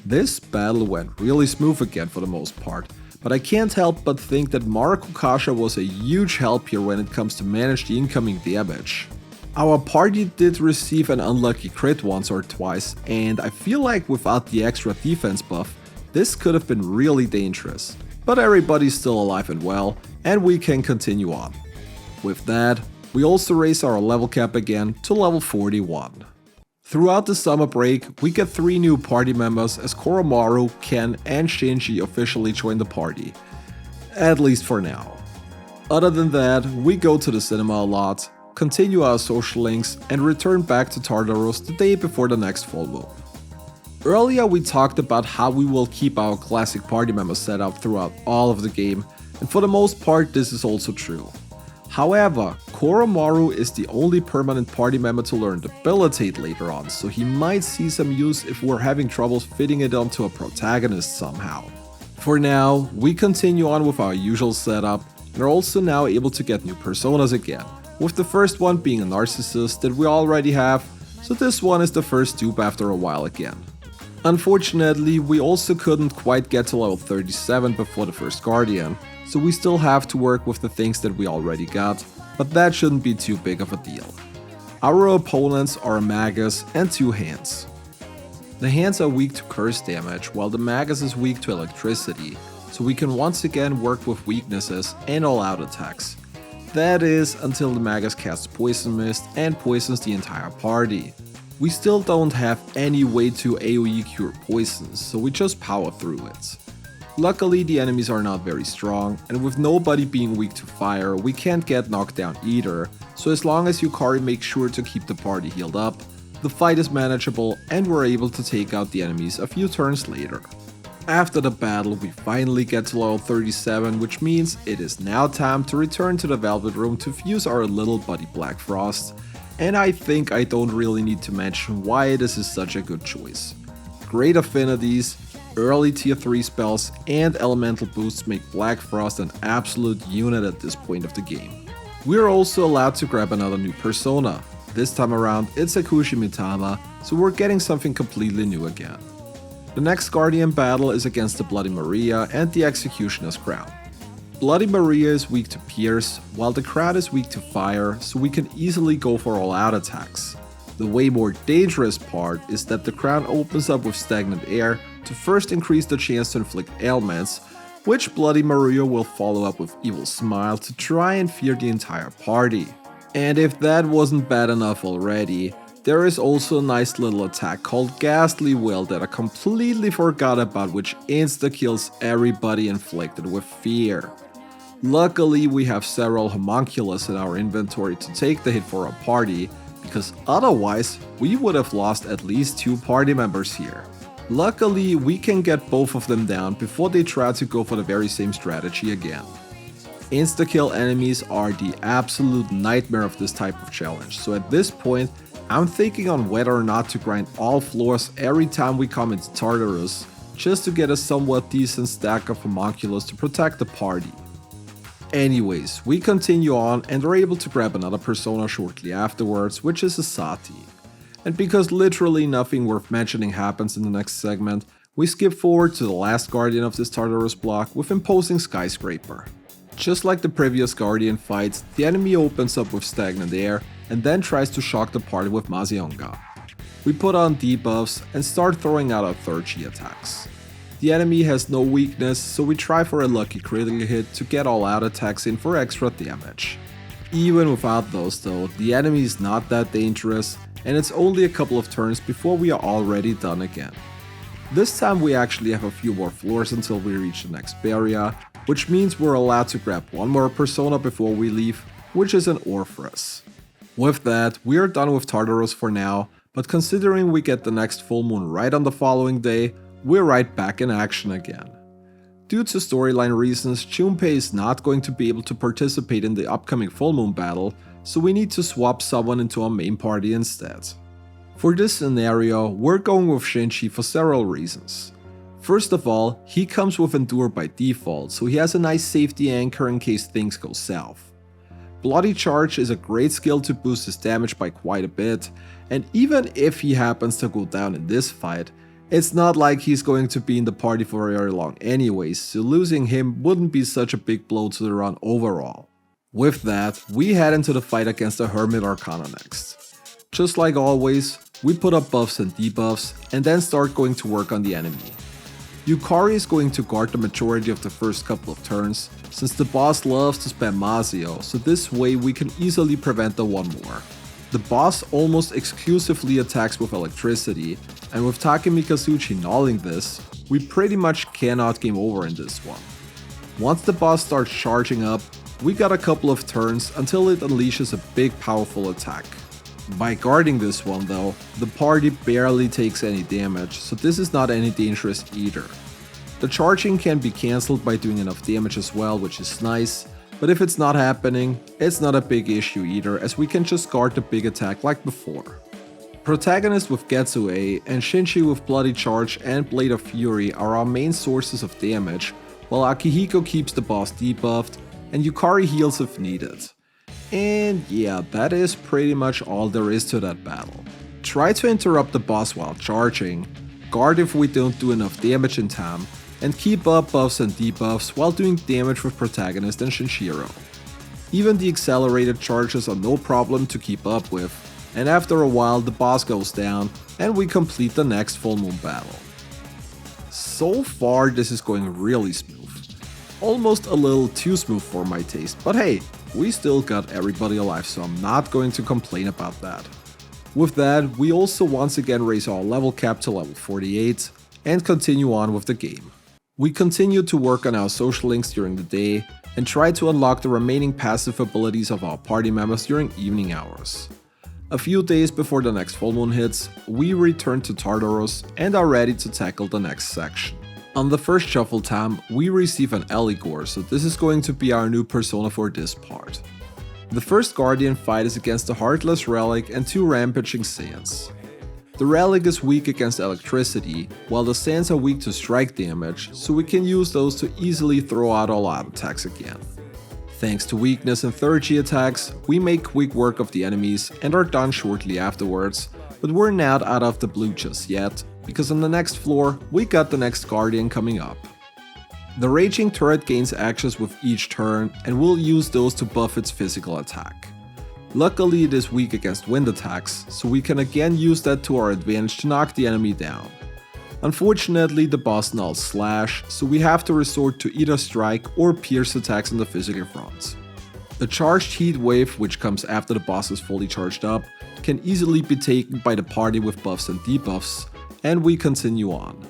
This battle went really smooth again for the most part, but I can't help but think that Marakukasha was a huge help here when it comes to manage the incoming damage. Our party did receive an unlucky crit once or twice, and I feel like without the extra defense buff, this could have been really dangerous. But everybody's still alive and well, and we can continue on. With that, we also raise our level cap again to level 41. Throughout the summer break, we get 3 new party members as Koromaru, Ken, and Shinji officially join the party. At least for now. Other than that, we go to the cinema a lot, continue our social links, and return back to Tartarus the day before the next full moon. Earlier we talked about how we will keep our classic party members set up throughout all of the game, and for the most part this is also true. However, Koromaru is the only permanent party member to learn Debilitate later on, so he might see some use if we're having troubles fitting it onto a protagonist somehow. For now, we continue on with our usual setup, and are also now able to get new personas again, with the first one being a narcissist that we already have, so this one is the first dupe after a while again. Unfortunately, we also couldn't quite get to level 37 before the first Guardian, so we still have to work with the things that we already got, but that shouldn't be too big of a deal. Our opponents are a Magus and 2 Hands. The Hands are weak to curse damage, while the Magus is weak to electricity, so we can once again work with weaknesses and all-out attacks. That is, until the Magus casts Poison Mist and poisons the entire party. We still don't have any way to AoE cure poisons, so we just power through it. Luckily, the enemies are not very strong, and with nobody being weak to fire, we can't get knocked down either, so as long as Yukari makes sure to keep the party healed up, the fight is manageable and we're able to take out the enemies a few turns later. After the battle, we finally get to level 37, which means it is now time to return to the Velvet Room to fuse our little buddy Black Frost, and I think I don't really need to mention why this is such a good choice. Great affinities, early tier 3 spells, and elemental boosts make Black Frost an absolute unit at this point of the game. We're also allowed to grab another new persona. This time around it's Akushi Mitama, so we're getting something completely new again. The next Guardian battle is against the Bloody Maria and the Executioner's Crown. Bloody Maria is weak to Pierce, while the Crown is weak to Fire, so we can easily go for all-out attacks. The way more dangerous part is that the Crown opens up with Stagnant Air to first increase the chance to inflict ailments, which Bloody Maria will follow up with Evil Smile to try and fear the entire party. And if that wasn't bad enough already, there is also a nice little attack called Ghastly Will that I completely forgot about, which insta-kills everybody inflicted with fear. Luckily, we have several homunculus in our inventory to take the hit for our party, because otherwise we would have lost at least 2 party members here. Luckily, we can get both of them down before they try to go for the very same strategy again. Insta-kill enemies are the absolute nightmare of this type of challenge, so at this point, I'm thinking on whether or not to grind all floors every time we come into Tartarus, just to get a somewhat decent stack of homunculus to protect the party. Anyways, we continue on and are able to grab another persona shortly afterwards, which is Asati. And because literally nothing worth mentioning happens in the next segment, we skip forward to the last Guardian of this Tartarus block with Imposing Skyscraper. Just like the previous Guardian fights, the enemy opens up with Stagnant Air and then tries to shock the party with Mazionga. We put on debuffs and start throwing out our 3rd G attacks. The enemy has no weakness, so we try for a lucky critical hit to get all out attacks in for extra damage. Even without those though, the enemy is not that dangerous, and it's only a couple of turns before we are already done again. This time we actually have a few more floors until we reach the next barrier, which means we're allowed to grab one more persona before we leave, which is an Orpheus. With that, we are done with Tartarus for now, but considering we get the next full moon right on the following day, we're right back in action again. Due to storyline reasons, Junpei is not going to be able to participate in the upcoming full moon battle, so we need to swap someone into our main party instead. For this scenario, we're going with Shinji for several reasons. First of all, he comes with Endure by default, so he has a nice safety anchor in case things go south. Bloody Charge is a great skill to boost his damage by quite a bit, and even if he happens to go down in this fight, it's not like he's going to be in the party for very long anyways, so losing him wouldn't be such a big blow to the run overall. With that, we head into the fight against the Hermit Arcana next. Just like always, we put up buffs and debuffs, and then start going to work on the enemy. Yukari is going to guard the majority of the first couple of turns, since the boss loves to spam Mazio, so this way we can easily prevent the one more. The boss almost exclusively attacks with electricity, and with Take Mikazuchi nulling this, we pretty much cannot game over in this one. Once the boss starts charging up, we got a couple of turns until it unleashes a big powerful attack. By guarding this one though, the party barely takes any damage, so this is not any dangerous either. The charging can be cancelled by doing enough damage as well, which is nice, but if it's not happening, it's not a big issue either, as we can just guard the big attack like before. Protagonist with Getsue and Shinji with Bloody Charge and Blade of Fury are our main sources of damage, while Akihiko keeps the boss debuffed and Yukari heals if needed. And yeah, that is pretty much all there is to that battle. Try to interrupt the boss while charging, guard if we don't do enough damage in time, and keep up buffs and debuffs while doing damage with Protagonist and Shinshiro. Even the accelerated charges are no problem to keep up with, and after a while the boss goes down and we complete the next full moon battle. So far this is going really smooth. Almost a little too smooth for my taste, but hey, we still got everybody alive, so I'm not going to complain about that. With that, we also once again raise our level cap to level 48 and continue on with the game. We continue to work on our social links during the day and try to unlock the remaining passive abilities of our party members during evening hours. A few days before the next full moon hits, we return to Tartarus and are ready to tackle the next section. On the first shuffle time, we receive an Eligor, so this is going to be our new persona for this part. The first Guardian fight is against the Heartless Relic and 2 Rampaging Saiyans. The Relic is weak against electricity, while the Saiyans are weak to strike damage, so we can use those to easily throw out all out attacks again. Thanks to weakness and 3rd-G attacks, we make quick work of the enemies and are done shortly afterwards, but we're not out of the blue just yet, because on the next floor, we got the next Guardian coming up. The Raging Turret gains actions with each turn, and we'll use those to buff its physical attack. Luckily it is weak against wind attacks, so we can again use that to our advantage to knock the enemy down. Unfortunately the boss nulls slash, so we have to resort to either strike or pierce attacks on the physical front. The charged heat wave, which comes after the boss is fully charged up, can easily be taken by the party with buffs and debuffs, and we continue on.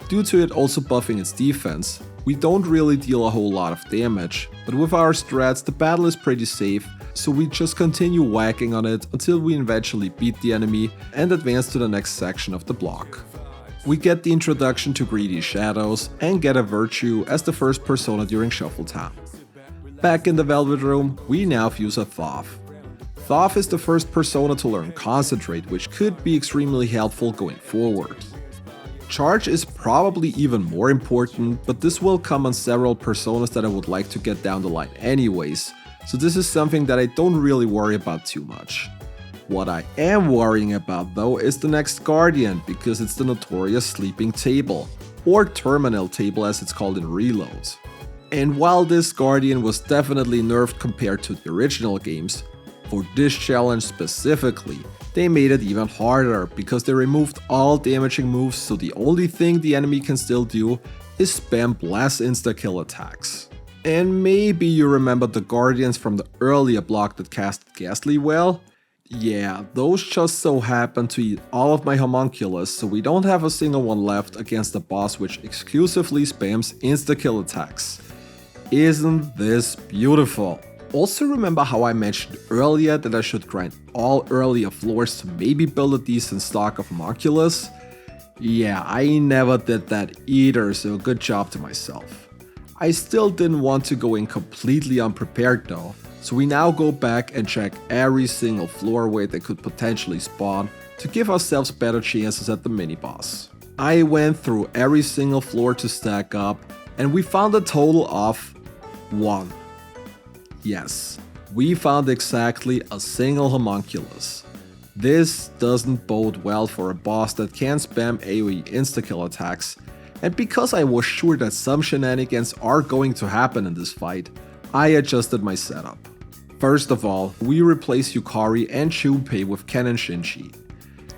Due to it also buffing its defense, we don't really deal a whole lot of damage, but with our strats the battle is pretty safe, so we just continue whacking on it until we eventually beat the enemy and advance to the next section of the block. We get the introduction to Greedy Shadows and get a Virtue as the first persona during shuffle time. Back in the Velvet Room, we now use a Thoth. Thoth is the first persona to learn Concentrate, which could be extremely helpful going forward. Charge is probably even more important, but this will come on several personas that I would like to get down the line anyways, so this is something that I don't really worry about too much. What I am worrying about though is the next Guardian, because it's the notorious Sleeping Table, or Terminal Table as it's called in Reload. And while this Guardian was definitely nerfed compared to the original games, for this challenge specifically, they made it even harder because they removed all damaging moves, so the only thing the enemy can still do is spam blast insta-kill attacks. And maybe you remember the Guardians from the earlier block that casted Ghastly well? Yeah, those just so happen to eat all of my homunculus, so we don't have a single one left against a boss which exclusively spams insta-kill attacks. Isn't this beautiful? Also remember how I mentioned earlier that I should grind all earlier floors to maybe build a decent stock of homunculus? Yeah, I never did that either, so good job to myself. I still didn't want to go in completely unprepared though, so we now go back and check every single floor where they could potentially spawn to give ourselves better chances at the mini-boss. I went through every single floor to stack up, and we found a total of 1. Yes, we found exactly a single homunculus. This doesn't bode well for a boss that can spam AoE insta-kill attacks, and because I was sure that some shenanigans are going to happen in this fight, I adjusted my setup. First of all, we replace Yukari and Shunpei with Ken and Shinji.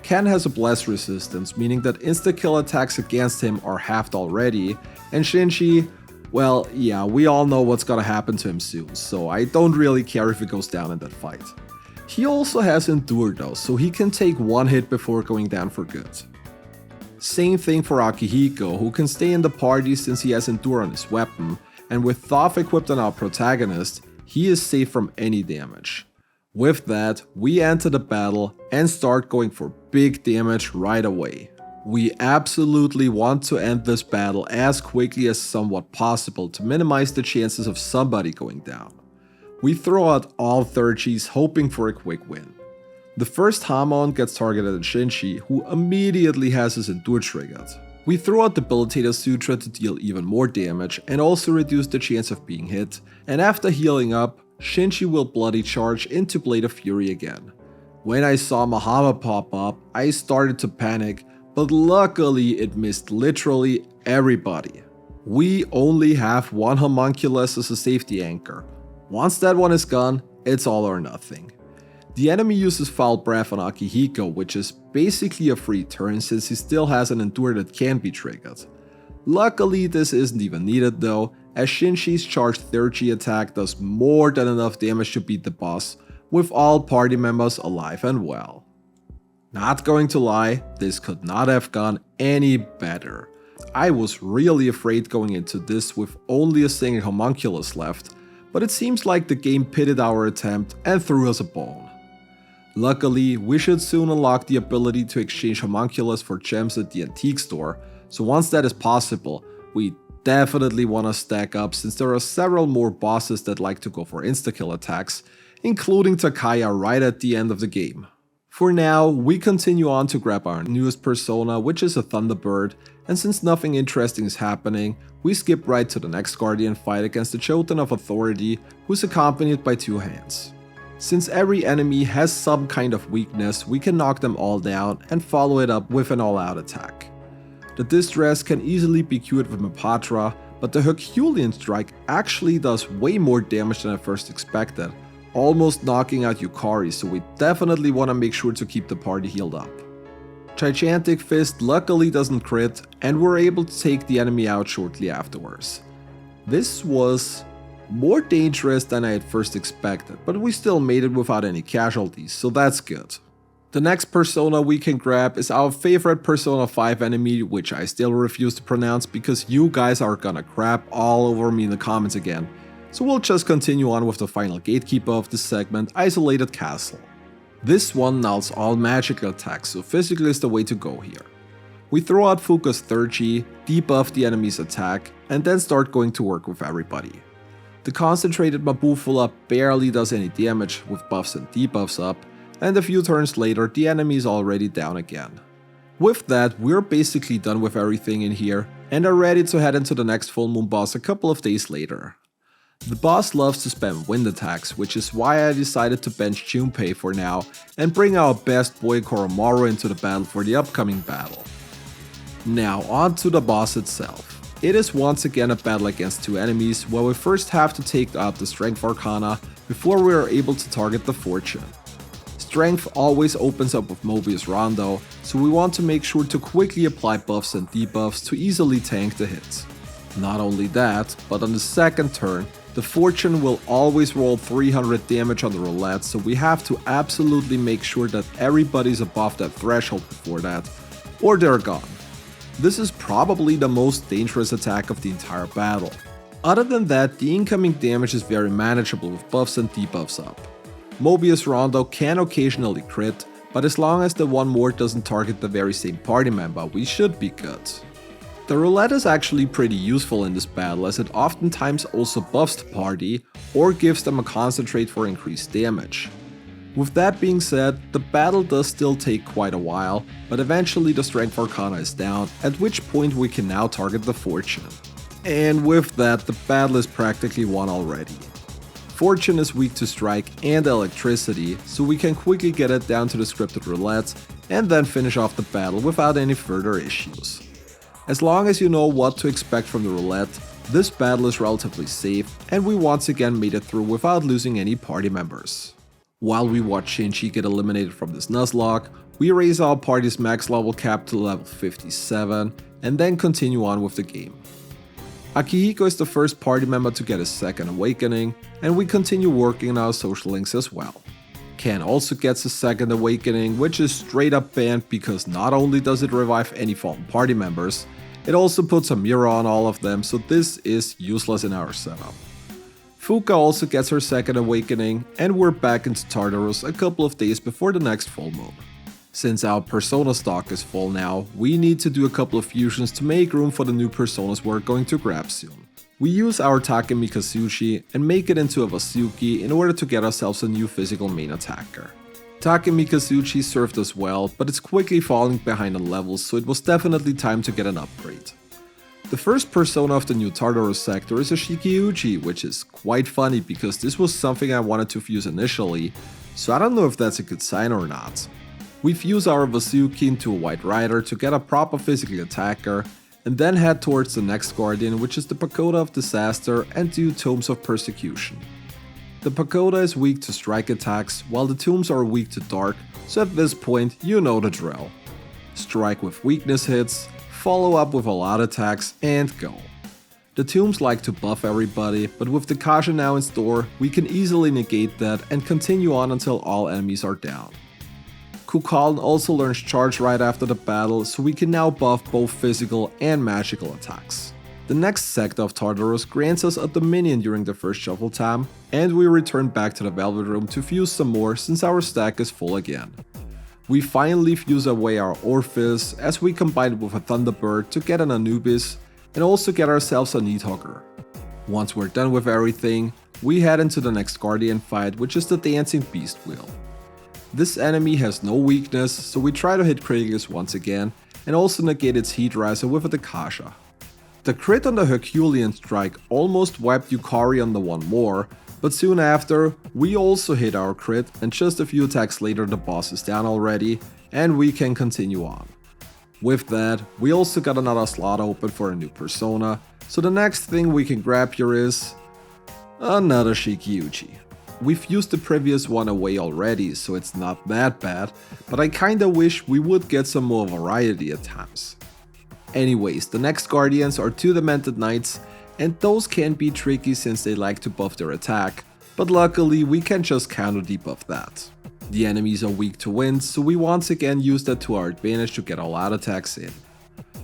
Ken has a blast resistance, meaning that insta-kill attacks against him are halved already, and Shinji, well, yeah, we all know what's gonna happen to him soon, so I don't really care if he goes down in that fight. He also has Endure though, so he can take one hit before going down for good. Same thing for Akihiko, who can stay in the party since he has Endure on his weapon, and with Thoth equipped on our protagonist, he is safe from any damage. With that, we enter the battle and start going for big damage right away. We absolutely want to end this battle as quickly as somewhat possible to minimize the chances of somebody going down. We throw out all 3rd-Gs hoping for a quick win. The first Hamon gets targeted at Shinji, who immediately has his Endure triggered. We throw out Debilitator Sutra to deal even more damage and also reduce the chance of being hit, and after healing up, Shinji will bloody charge into Blade of Fury again. When I saw Mahama pop up, I started to panic, but luckily it missed literally everybody. We only have one homunculus as a safety anchor. Once that one is gone, it's all or nothing. The enemy uses Foul Breath on Akihiko, which is basically a free turn since he still has an Endure that can be triggered. Luckily this isn't even needed though, as Shinshi's charged 3rd attack does more than enough damage to beat the boss, with all party members alive and well. Not going to lie, this could not have gone any better. I was really afraid going into this with only a single homunculus left, but it seems like the game pitted our attempt and threw us a bone. Luckily, we should soon unlock the ability to exchange homunculus for gems at the antique store, so once that is possible, we definitely want to stack up since there are several more bosses that like to go for insta-kill attacks, including Takaya right at the end of the game. For now, we continue on to grab our newest persona, which is a Thunderbird, and since nothing interesting is happening, we skip right to the next Guardian fight against the Chosen of Authority, who's accompanied by 2 hands. Since every enemy has some kind of weakness, we can knock them all down and follow it up with an all-out attack. The Distress can easily be cured with Mapatra, but the Herculean Strike actually does way more damage than I first expected, almost knocking out Yukari, so we definitely want to make sure to keep the party healed up. Gigantic Fist luckily doesn't crit, and we're able to take the enemy out shortly afterwards. This was more dangerous than I had first expected, but we still made it without any casualties, so that's good. The next persona we can grab is our favorite Persona 5 enemy, which I still refuse to pronounce because you guys are gonna crap all over me in the comments again. So we'll just continue on with the final gatekeeper of this segment, Isolated Castle. This one nulls all magical attacks, so physical is the way to go here. We throw out Fuka's 3rd, debuff the enemy's attack, and then start going to work with everybody. The concentrated Mabufula barely does any damage with buffs and debuffs up, and a few turns later the enemy is already down again. With that, we're basically done with everything in here, and are ready to head into the next full moon boss a couple of days later. The boss loves to spam wind attacks, which is why I decided to bench Junpei for now and bring our best boy Koromaru into the battle for the upcoming battle. Now on to the boss itself. It is once again a battle against 2 enemies, where we first have to take out the Strength Arcana before we are able to target the Fortune. Strength always opens up with Mobius Rondo, so we want to make sure to quickly apply buffs and debuffs to easily tank the hits. Not only that, but on the second turn, the Fortune will always roll 300 damage on the roulette, so we have to absolutely make sure that everybody's above that threshold before that, or they're gone. This is probably the most dangerous attack of the entire battle. Other than that, the incoming damage is very manageable with buffs and debuffs up. Mobius Rondo can occasionally crit, but as long as the one more doesn't target the very same party member, we should be good. The roulette is actually pretty useful in this battle, as it oftentimes also buffs the party or gives them a concentrate for increased damage. With that being said, the battle does still take quite a while, but eventually the Strength Arcana is down, at which point we can now target the Fortune. And with that, the battle is practically won already. Fortune is weak to strike and electricity, so we can quickly get it down to the scripted roulette and then finish off the battle without any further issues. As long as you know what to expect from the roulette, this battle is relatively safe, and we once again made it through without losing any party members. While we watch Shinji get eliminated from this Nuzlocke, we raise our party's max level cap to level 57 and then continue on with the game. Akihiko is the first party member to get his second awakening, and we continue working on our social links as well. Ken also gets a second awakening, which is straight up banned because not only does it revive any fallen party members, it also puts a mirror on all of them, so this is useless in our setup. Fuka also gets her second awakening, and we're back into Tartarus a couple of days before the next full moon. Since our persona stock is full now, we need to do a couple of fusions to make room for the new personas we're going to grab soon. We use our Takemi Kazuchi and make it into a Vasuki in order to get ourselves a new physical main attacker. Takemi Kazuchi served us well, but it's quickly falling behind on levels, so it was definitely time to get an upgrade. The first persona of the new Tartarus sector is a Shikiuchi, which is quite funny because this was something I wanted to fuse initially, so I don't know if that's a good sign or not. We fuse our Bazooki into a White Rider to get a proper physical attacker, and then head towards the next Guardian, which is the Pagoda of Disaster, and do Tomes of Persecution. The Pagoda is weak to strike attacks, while the Tombs are weak to dark, so at this point you know the drill. Strike with weakness hits, follow up with a lot of attacks, and go. The Tombs like to buff everybody, but with the Kasha now in store, we can easily negate that and continue on until all enemies are down. Kukulkan also learns Charge right after the battle, so we can now buff both physical and magical attacks. The next sector of Tartarus grants us a Dominion during the first shuffle time, and we return back to the Velvet Room to fuse some more since our stack is full again. We finally fuse away our Orpheus as we combine it with a Thunderbird to get an Anubis and also get ourselves a Needhugger. Once we're done with everything, we head into the next Guardian fight, which is the Dancing Beast Wheel. This enemy has no weakness, so we try to hit criticals once again and also negate its Heat Riser with a Akasha. The crit on the Herculean strike almost wiped Yukari on the one more, but soon after, we also hit our crit and just a few attacks later the boss is down already and we can continue on. With that, we also got another slot open for a new persona, so the next thing we can grab here is another Shikiuchi. We've used the previous one away already, so it's not that bad, but I kinda wish we would get some more variety at times. Anyways, the next Guardians are two Demented Knights, and those can be tricky since they like to buff their attack, but luckily we can just counter debuff that. The enemies are weak to wind, so we once again use that to our advantage to get a lot of attacks in.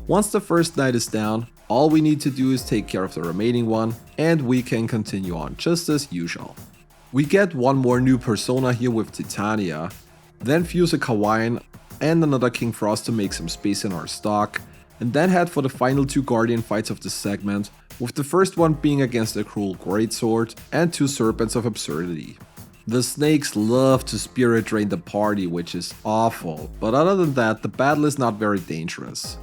Once the first knight is down, all we need to do is take care of the remaining one, and we can continue on just as usual. We get one more new persona here with Titania, then fuse a Kawaii and another King Frost to make some space in our stock, and then head for the final two Guardian fights of this segment, with the first one being against a Cruel Greatsword and two Serpents of Absurdity. The snakes love to spirit drain the party, which is awful, but other than that, the battle is not very dangerous.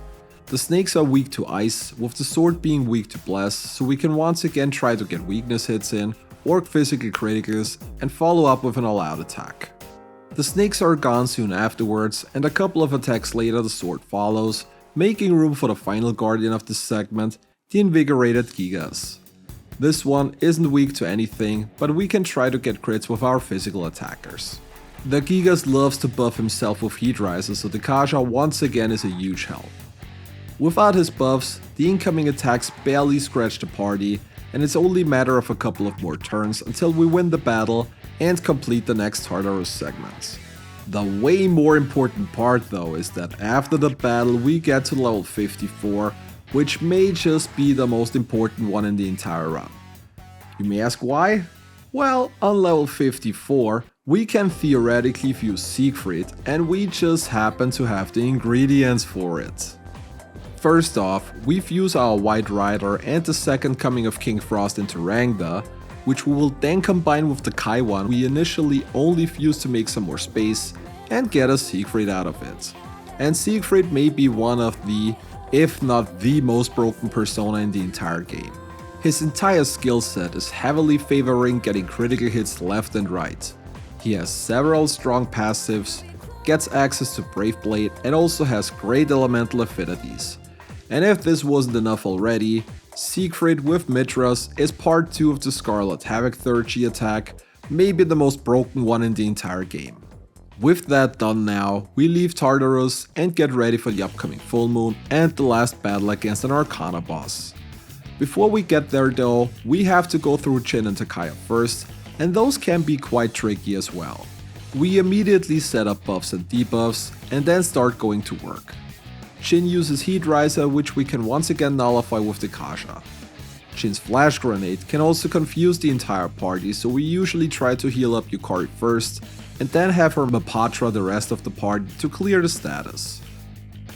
The snakes are weak to ice, with the sword being weak to bless, so we can once again try to get weakness hits in, or physical criticals, and follow up with an all-out attack. The snakes are gone soon afterwards, and a couple of attacks later the sword follows, making room for the final Guardian of this segment, the Invigorated Gigas. This one isn't weak to anything, but we can try to get crits with our physical attackers. The Gigas loves to buff himself with Heat Riser, so the Kasha once again is a huge help. Without his buffs, the incoming attacks barely scratch the party, and it's only a matter of a couple of more turns until we win the battle and complete the next Tartarus segments. The way more important part though is that after the battle we get to level 54, which may just be the most important one in the entire run. You may ask why? Well, on level 54 we can theoretically fuse Siegfried, and we just happen to have the ingredients for it. First off, we fuse our White Rider and the second coming of King Frost into Rangda, which we will then combine with the Kaiwan we initially only fused to make some more space and get a Siegfried out of it. And Siegfried may be one of the, if not the most broken persona in the entire game. His entire skill set is heavily favoring getting critical hits left and right. He has several strong passives, gets access to Brave Blade, and also has great elemental affinities. And if this wasn't enough already, Siegfried with Mithras is part 2 of the Scarlet Havoc 3rd G attack, maybe the most broken one in the entire game. With that done now, we leave Tartarus and get ready for the upcoming full moon and the last battle against an Arcana boss. Before we get there though, we have to go through Jin and Takaya first, and those can be quite tricky as well. We immediately set up buffs and debuffs and then start going to work. Jin uses Heat Riser, which we can once again nullify with the Kasha. Jin's Flash Grenade can also confuse the entire party, so we usually try to heal up Yukari first and then have her Mapatra the rest of the party to clear the status.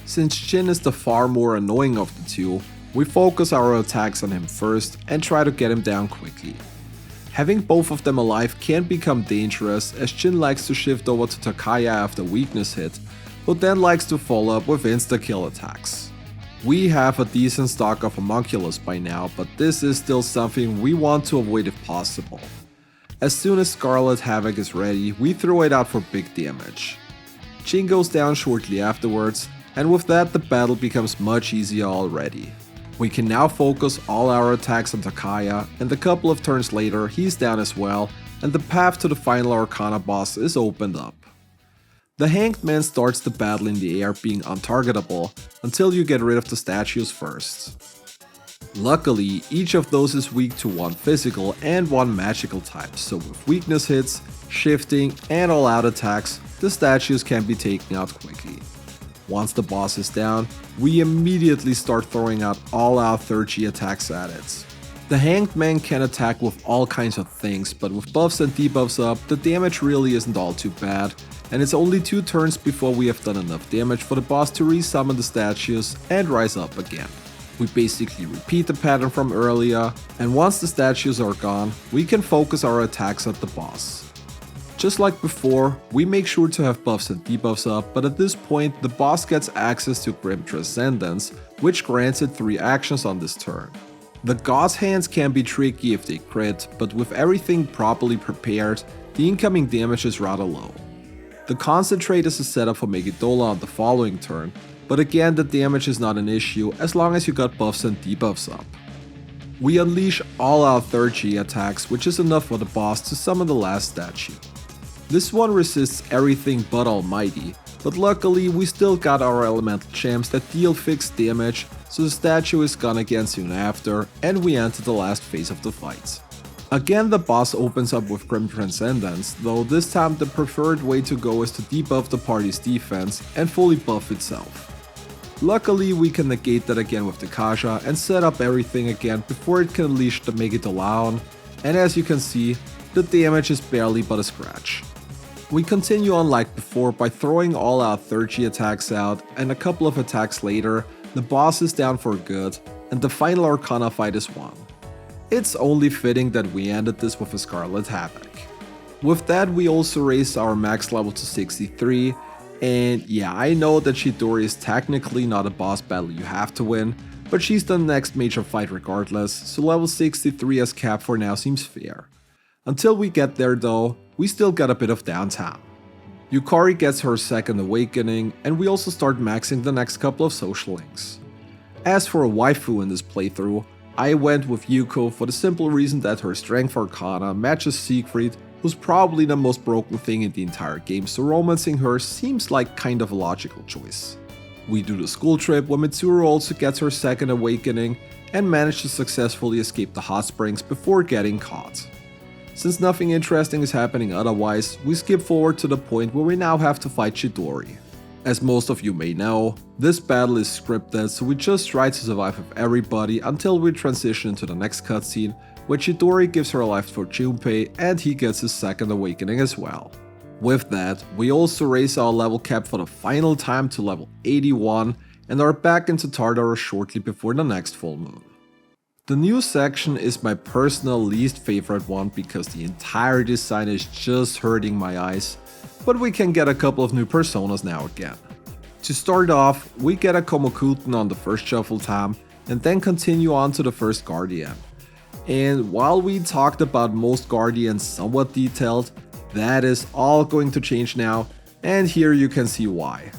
Since Jin is the far more annoying of the two, we focus our attacks on him first and try to get him down quickly. Having both of them alive can become dangerous, as Jin likes to shift over to Takaya after weakness hit, but then likes to follow up with insta-kill attacks. We have a decent stock of Homunculus by now, but this is still something we want to avoid if possible. As soon as Scarlet Havoc is ready, we throw it out for big damage. Jin goes down shortly afterwards, and with that the battle becomes much easier already. We can now focus all our attacks on Takaya, and a couple of turns later he's down as well, and the path to the final Arcana boss is opened up. The Hanged Man starts the battle in the air being untargetable until you get rid of the statues first. Luckily, each of those is weak to one physical and one magical type, so with weakness hits, shifting, and all out attacks, the statues can be taken out quickly. Once the boss is down, we immediately start throwing out all our 3G attacks at it. The Hanged Man can attack with all kinds of things, but with buffs and debuffs up, the damage really isn't all too bad, and it's only 2 turns before we have done enough damage for the boss to resummon the statues and rise up again. We basically repeat the pattern from earlier, and once the statues are gone, we can focus our attacks at the boss. Just like before, we make sure to have buffs and debuffs up, but at this point the boss gets access to Grim Transcendence, which grants it 3 actions on this turn. The God's Hands can be tricky if they crit, but with everything properly prepared, the incoming damage is rather low. The Concentrate is a setup for Megiddola on the following turn, but again the damage is not an issue as long as you got buffs and debuffs up. We unleash all our 3G attacks, which is enough for the boss to summon the last statue. This one resists everything but Almighty, but luckily we still got our elemental gems that deal fixed damage, so the statue is gone again soon after, and we enter the last phase of the fight. Again the boss opens up with Grim Transcendence, though this time the preferred way to go is to debuff the party's defense and fully buff itself. Luckily we can negate that again with the Kasha and set up everything again before it can unleash the Megidolaon, and as you can see, the damage is barely but a scratch. We continue on like before by throwing all our 3G attacks out, and a couple of attacks later, the boss is down for good, and the final Arcana fight is won. It's only fitting that we ended this with a Scarlet Havoc. With that we also raised our max level to 63, and yeah, I know that Chidori is technically not a boss battle you have to win, but she's the next major fight regardless, so level 63 as cap for now seems fair. Until we get there though, we still got a bit of downtime. Yukari gets her second awakening, and we also start maxing the next couple of social links. As for a waifu in this playthrough, I went with Yuko for the simple reason that her strength arcana matches Siegfried, who's probably the most broken thing in the entire game, so romancing her seems like kind of a logical choice. We do the school trip where Mitsuru also gets her second awakening and manage to successfully escape the hot springs before getting caught. Since nothing interesting is happening otherwise, we skip forward to the point where we now have to fight Chidori. As most of you may know, this battle is scripted, so we just try to survive with everybody until we transition into the next cutscene, where Chidori gives her life for Junpei and he gets his second awakening as well. With that, we also raise our level cap for the final time to level 81 and are back into Tartarus shortly before the next full moon. The new section is my personal least favorite one because the entire design is just hurting my eyes, but we can get a couple of new personas now again. To start off, we get a Komokuten on the first shuffle time and then continue on to the first Guardian. And while we talked about most Guardians somewhat detailed, that is all going to change now, and here you can see why.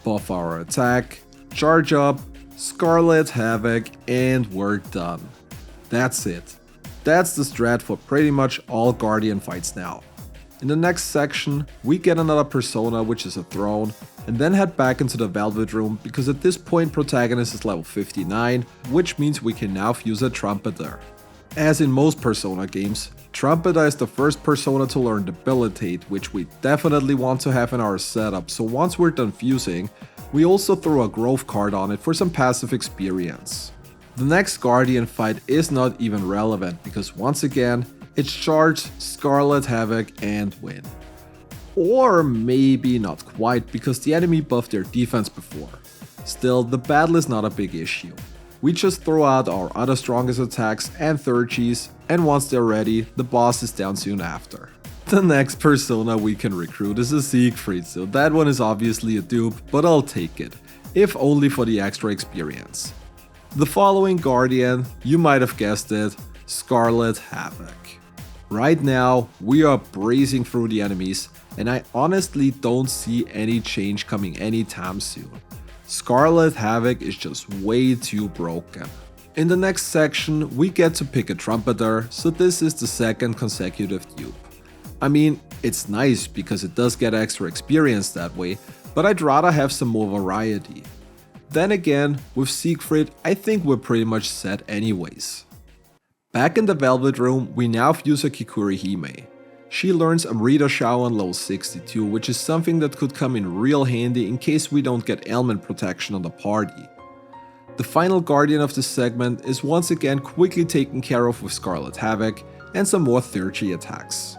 Buff our attack, charge up, Scarlet Havoc, and we're done. That's it. That's the strat for pretty much all Guardian fights now. In the next section, we get another persona, which is a throne, and then head back into the Velvet Room because at this point protagonist is level 59, which means we can now fuse a Trumpeter. As in most Persona games, Trumpeter is the first persona to learn Debilitate, which we definitely want to have in our setup, so once we're done fusing, we also throw a growth card on it for some passive experience. The next Guardian fight is not even relevant because once again, it's charge, Scarlet Havoc, and win. Or maybe not quite because the enemy buffed their defense before. Still, the battle is not a big issue. We just throw out our other strongest attacks and 3Gs, and once they're ready, the boss is down soon after. The next persona we can recruit is a Siegfried, so that one is obviously a dupe, but I'll take it, if only for the extra experience. The following Guardian, you might have guessed it, Scarlet Havoc. Right now, we are breezing through the enemies, and I honestly don't see any change coming anytime soon. Scarlet Havoc is just way too broken. In the next section, we get to pick a trumpeter, so this is the second consecutive dupe. I mean, it's nice because it does get extra experience that way, but I'd rather have some more variety. Then again, with Siegfried, I think we're pretty much set anyways. Back in the Velvet Room, we now fuse a Kikuri Hime. She learns Amrita Shao on level 62, which is something that could come in real handy in case we don't get ailment protection on the party. The final guardian of this segment is once again quickly taken care of with Scarlet Havoc and some more 30 attacks.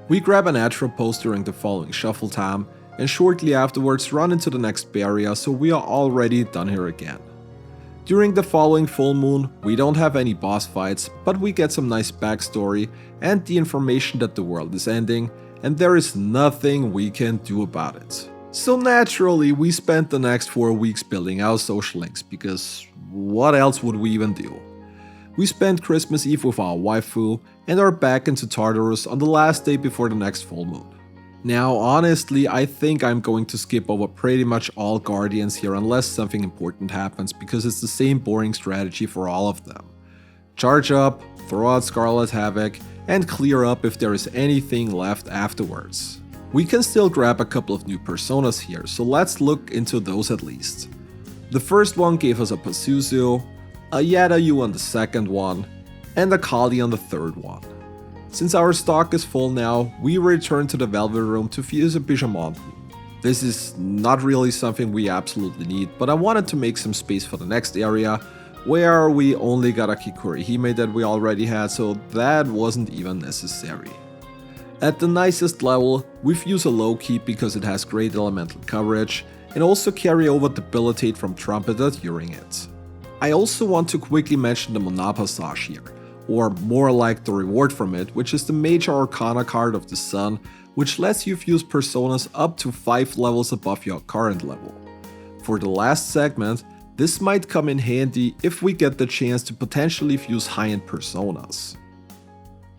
We grab an Atra post during the following shuffle time, and shortly afterwards run into the next barrier, so we are already done here again. During the following full moon, we don't have any boss fights, but we get some nice backstory and the information that the world is ending, and there is nothing we can do about it. So naturally, we spent the next 4 weeks building our social links, because what else would we even do? We spent Christmas Eve with our waifu and are back into Tartarus on the last day before the next full moon. Now honestly, I think I'm going to skip over pretty much all guardians here unless something important happens, because it's the same boring strategy for all of them. Charge up, throw out Scarlet Havoc, and clear up if there is anything left afterwards. We can still grab a couple of new personas here, so let's look into those at least. The first one gave us a Pazuzu, a Yadayu on the second one, and a Kali on the third one. Since our stock is full now, we return to the Velvet Room to fuse a Bishamon. This is not really something we absolutely need, but I wanted to make some space for the next area, where we only got a Kikuri Hime that we already had, so that wasn't even necessary. At the nicest level, we fuse a low key because it has great elemental coverage, and also carry over Debilitate from Trumpeter during it. I also want to quickly mention the Mona Passage here, or more like the reward from it, which is the Major Arcana card of the Sun, which lets you fuse personas up to 5 levels above your current level. For the last segment, this might come in handy if we get the chance to potentially fuse high-end personas.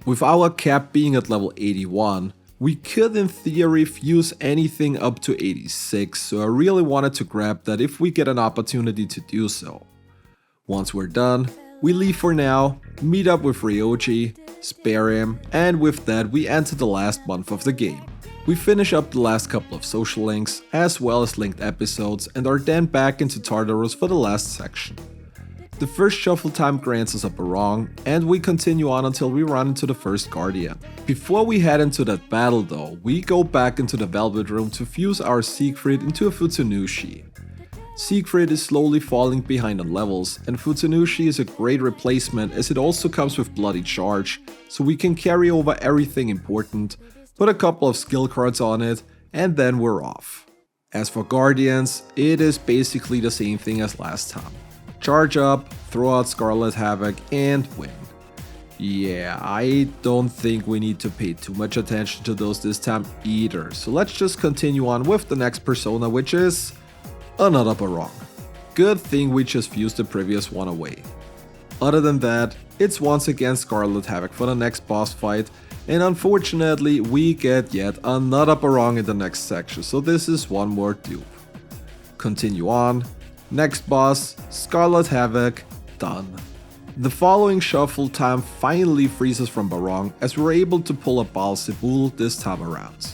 With our cap being at level 81, we could in theory fuse anything up to 86, so I really wanted to grab that if we get an opportunity to do so. Once we're done, we leave for now, meet up with Ryoji, spare him, and with that we enter the last month of the game. We finish up the last couple of social links, as well as linked episodes, and are then back into Tartarus for the last section. The first shuffle time grants us a barong, and we continue on until we run into the first guardian. Before we head into that battle though, we go back into the Velvet Room to fuse our Siegfried into a Futsunushi. Siegfried is slowly falling behind on levels, and Futsunushi is a great replacement as it also comes with Bloody Charge, so we can carry over everything important, put a couple of skill cards on it, and then we're off. As for Guardians, it is basically the same thing as last time. Charge up, throw out Scarlet Havoc, and win. Yeah, I don't think we need to pay too much attention to those this time either, so let's just continue on with the next persona, which is another barong. Good thing we just fused the previous one away. Other than that, it's once again Scarlet Havoc for the next boss fight, and unfortunately we get yet another barong in the next section, so this is one more dupe. Continue on. Next boss, Scarlet Havoc, done. The following shuffle time finally frees us from barong as we're able to pull a Baal Zebul this time around.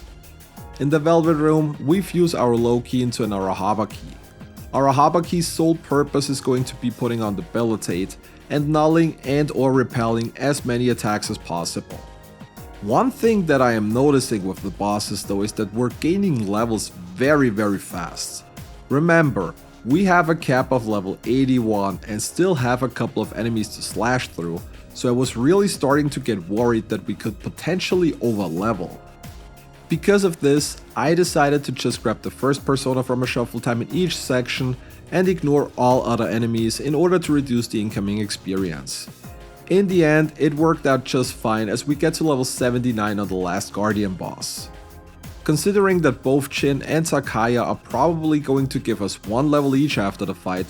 In the Velvet Room, we fuse our low key into an Arahaba key. Arahaba key's sole purpose is going to be putting on Debilitate and nulling and or repelling as many attacks as possible. One thing that I am noticing with the bosses though is that we're gaining levels very fast. Remember, we have a cap of level 81 and still have a couple of enemies to slash through, so I was really starting to get worried that we could potentially overlevel. Because of this, I decided to just grab the first persona from a shuffle time in each section and ignore all other enemies in order to reduce the incoming experience. In the end, it worked out just fine as we get to level 79 on the last Guardian boss. Considering that both Chin and Takaya are probably going to give us 1 level each after the fight,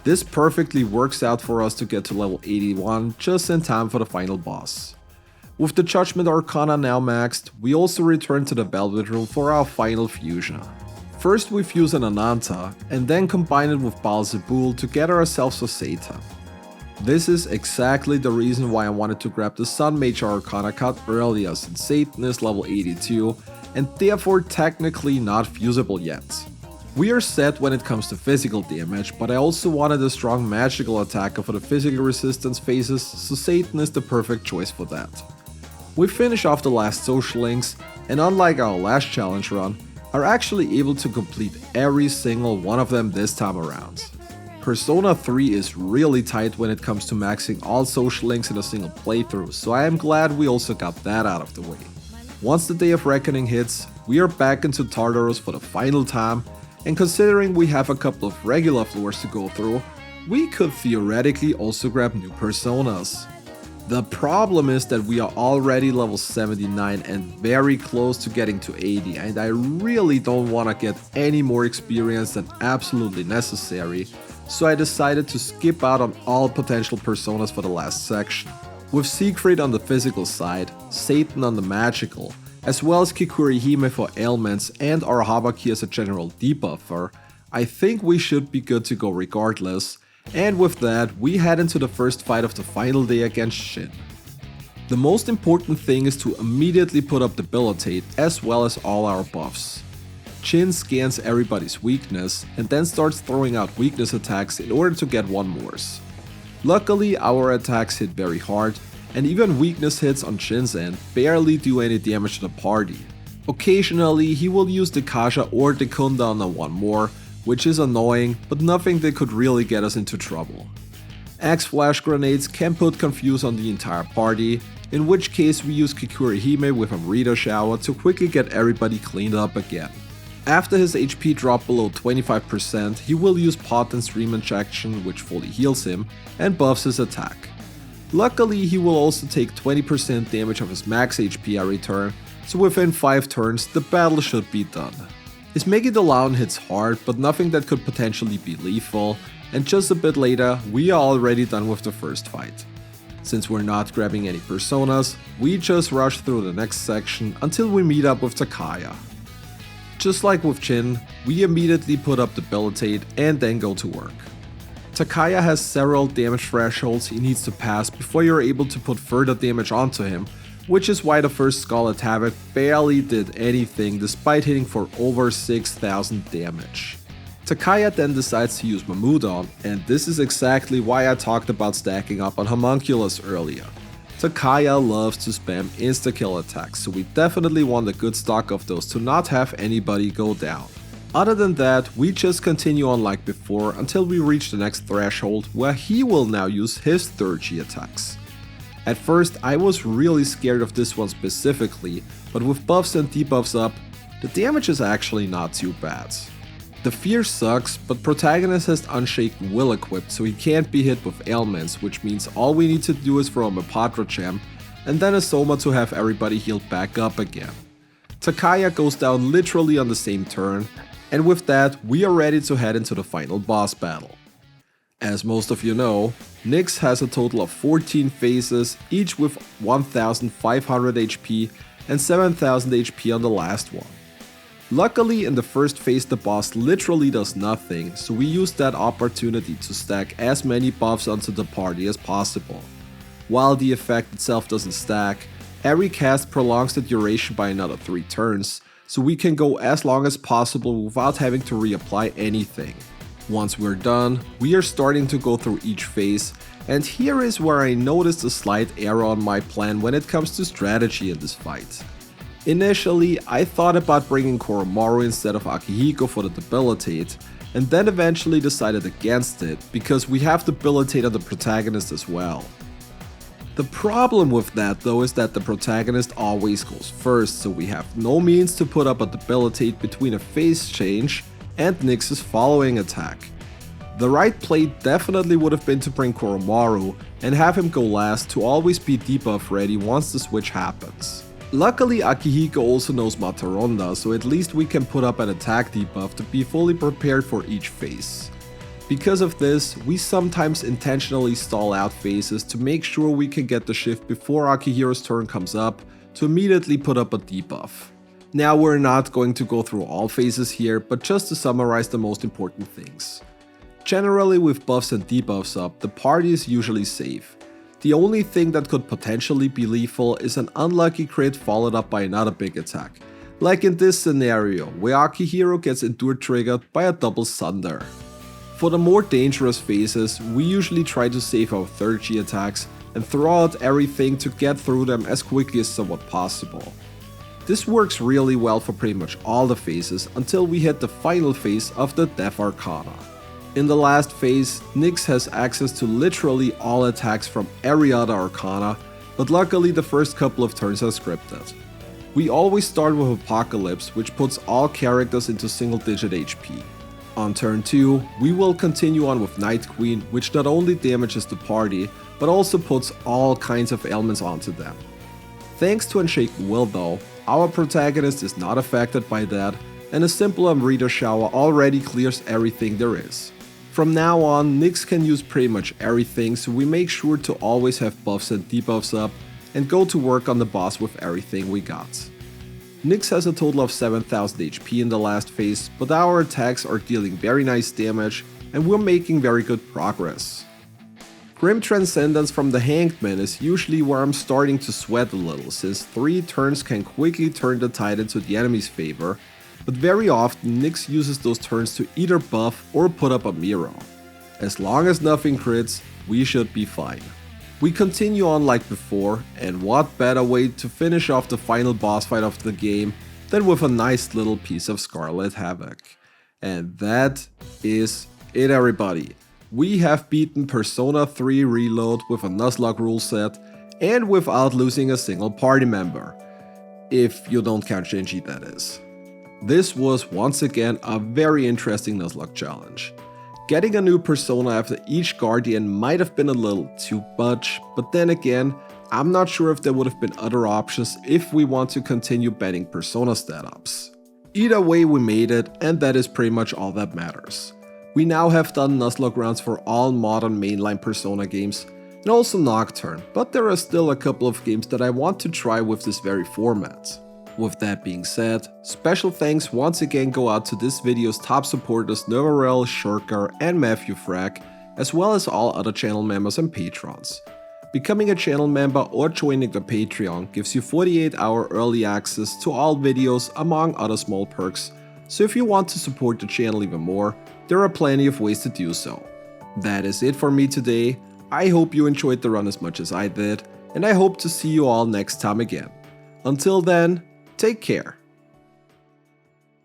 this perfectly works out for us to get to level 81 just in time for the final boss. With the Judgment Arcana now maxed, we also return to the Velvet Room for our final fusion. First we fuse an Ananta, and then combine it with Baal Zebul to get ourselves a Satan. This is exactly the reason why I wanted to grab the Sun Major Arcana card earlier, since Satan is level 82 and therefore technically not fusible yet. We are set when it comes to physical damage, but I also wanted a strong magical attacker for the physical resistance phases, so Satan is the perfect choice for that. We finish off the last social links, and unlike our last challenge run, are actually able to complete every single one of them this time around. Persona 3 is really tight when it comes to maxing all social links in a single playthrough, so I am glad we also got that out of the way. Once the Day of Reckoning hits, we are back into Tartarus for the final time, and considering we have a couple of regular floors to go through, we could theoretically also grab new personas. The problem is that we are already level 79 and very close to getting to 80, and I really don't want to get any more experience than absolutely necessary, so I decided to skip out on all potential personas for the last section. With Siegfried on the physical side, Satan on the magical, as well as Kikurihime for ailments and our Habaki as a general debuffer, I think we should be good to go regardless. And with that, we head into the first fight of the final day against Shin. The most important thing is to immediately put up Debilitate as well as all our buffs. Shin scans everybody's weakness and then starts throwing out weakness attacks in order to get one mores. Luckily, our attacks hit very hard, and even weakness hits on Shin's end barely do any damage to the party. Occasionally, he will use the Kasha or the Kunda on a one more, which is annoying, but nothing that could really get us into trouble. Axe flash grenades can put confuse on the entire party, in which case we use Kikurihime with a Rita shower to quickly get everybody cleaned up again. After his HP drop below 25%, he will use Pot and Stream Injection, which fully heals him and buffs his attack. Luckily, he will also take 20% damage of his max HP every turn, so within 5 turns the battle should be done. His Megidolaon hits hard, but nothing that could potentially be lethal, and just a bit later, we are already done with the first fight. Since we're not grabbing any personas, we just rush through the next section until we meet up with Takaya. Just like with Jin, we immediately put up Debilitate and then go to work. Takaya has several damage thresholds he needs to pass before you're able to put further damage onto him, which is why the first Scarlet Havoc barely did anything despite hitting for over 6,000 damage. Takaya then decides to use Mamudon, and this is exactly why I talked about stacking up on Homunculus earlier. Takaya loves to spam insta-kill attacks, so we definitely want a good stock of those to not have anybody go down. Other than that, we just continue on like before until we reach the next threshold where he will now use his 3rd attacks. At first I was really scared of this one specifically, but with buffs and debuffs up, the damage is actually not too bad. The fear sucks, but Protagonist has Unshaken Will equipped, so he can't be hit with ailments, which means all we need to do is throw him a Patra Gem, and then a Soma to have everybody healed back up again. Takaya goes down literally on the same turn, and with that, we are ready to head into the final boss battle. As most of you know, Nyx has a total of 14 phases, each with 1500 HP and 7000 HP on the last one. Luckily, in the first phase the boss literally does nothing, so we use that opportunity to stack as many buffs onto the party as possible. While the effect itself doesn't stack, every cast prolongs the duration by another 3 turns, so we can go as long as possible without having to reapply anything. Once we're done, we are starting to go through each phase, and here is where I noticed a slight error on my plan when it comes to strategy in this fight. Initially, I thought about bringing Koromaru instead of Akihiko for the Debilitate, and then eventually decided against it because we have Debilitate on the protagonist as well. The problem with that though is that the protagonist always goes first, so we have no means to put up a Debilitate between a phase change and Nyx's following attack. The right play definitely would have been to bring Koromaru and have him go last to always be debuff ready once the switch happens. Luckily, Akihiko also knows Mataronda, so at least we can put up an attack debuff to be fully prepared for each phase. Because of this, we sometimes intentionally stall out phases to make sure we can get the shift before Akihiro's turn comes up to immediately put up a debuff. Now we're not going to go through all phases here, but just to summarize the most important things. Generally with buffs and debuffs up, the party is usually safe. The only thing that could potentially be lethal is an unlucky crit followed up by another big attack, like in this scenario where Akihiro gets Endure triggered by a double Sunder. For the more dangerous phases, we usually try to save our 3rd G attacks and throw out everything to get through them as quickly as somewhat possible. This works really well for pretty much all the phases until we hit the final phase of the Death Arcana. In the last phase, Nyx has access to literally all attacks from every other Arcana, but luckily the first couple of turns are scripted. We always start with Apocalypse, which puts all characters into single-digit HP. On turn 2, we will continue on with Night Queen, which not only damages the party, but also puts all kinds of ailments onto them. Thanks to Unshaken Will though, our protagonist is not affected by that, and a simple Amrita shower already clears everything there is. From now on, Nyx can use pretty much everything, so we make sure to always have buffs and debuffs up, and go to work on the boss with everything we got. Nyx has a total of 7000 HP in the last phase, but our attacks are dealing very nice damage and we're making very good progress. Grim Transcendence from the Hanged Man is usually where I'm starting to sweat a little, since 3 turns can quickly turn the tide into the enemy's favor, but very often Nyx uses those turns to either buff or put up a Miro. As long as nothing crits, we should be fine. We continue on like before, and what better way to finish off the final boss fight of the game than with a nice little piece of Scarlet Havoc. And that is it, everybody. We have beaten Persona 3 Reload with a Nuzlocke rule set and without losing a single party member. If you don't count Shinji, that is. This was once again a very interesting Nuzlocke challenge. Getting a new Persona after each Guardian might have been a little too much, but then again, I'm not sure if there would have been other options if we want to continue betting Persona stat-ups. Either way, we made it, and that is pretty much all that matters. We now have done Nuzlocke rounds for all modern mainline Persona games, and also Nocturne, but there are still a couple of games that I want to try with this very format. With that being said, special thanks once again go out to this video's top supporters Novarel, Shurker and Matthew Frack, as well as all other channel members and patrons. Becoming a channel member or joining the Patreon gives you 48-hour early access to all videos among other small perks, so if you want to support the channel even more, there are plenty of ways to do so. That is it for me today. I hope you enjoyed the run as much as I did, and I hope to see you all next time again. Until then, take care.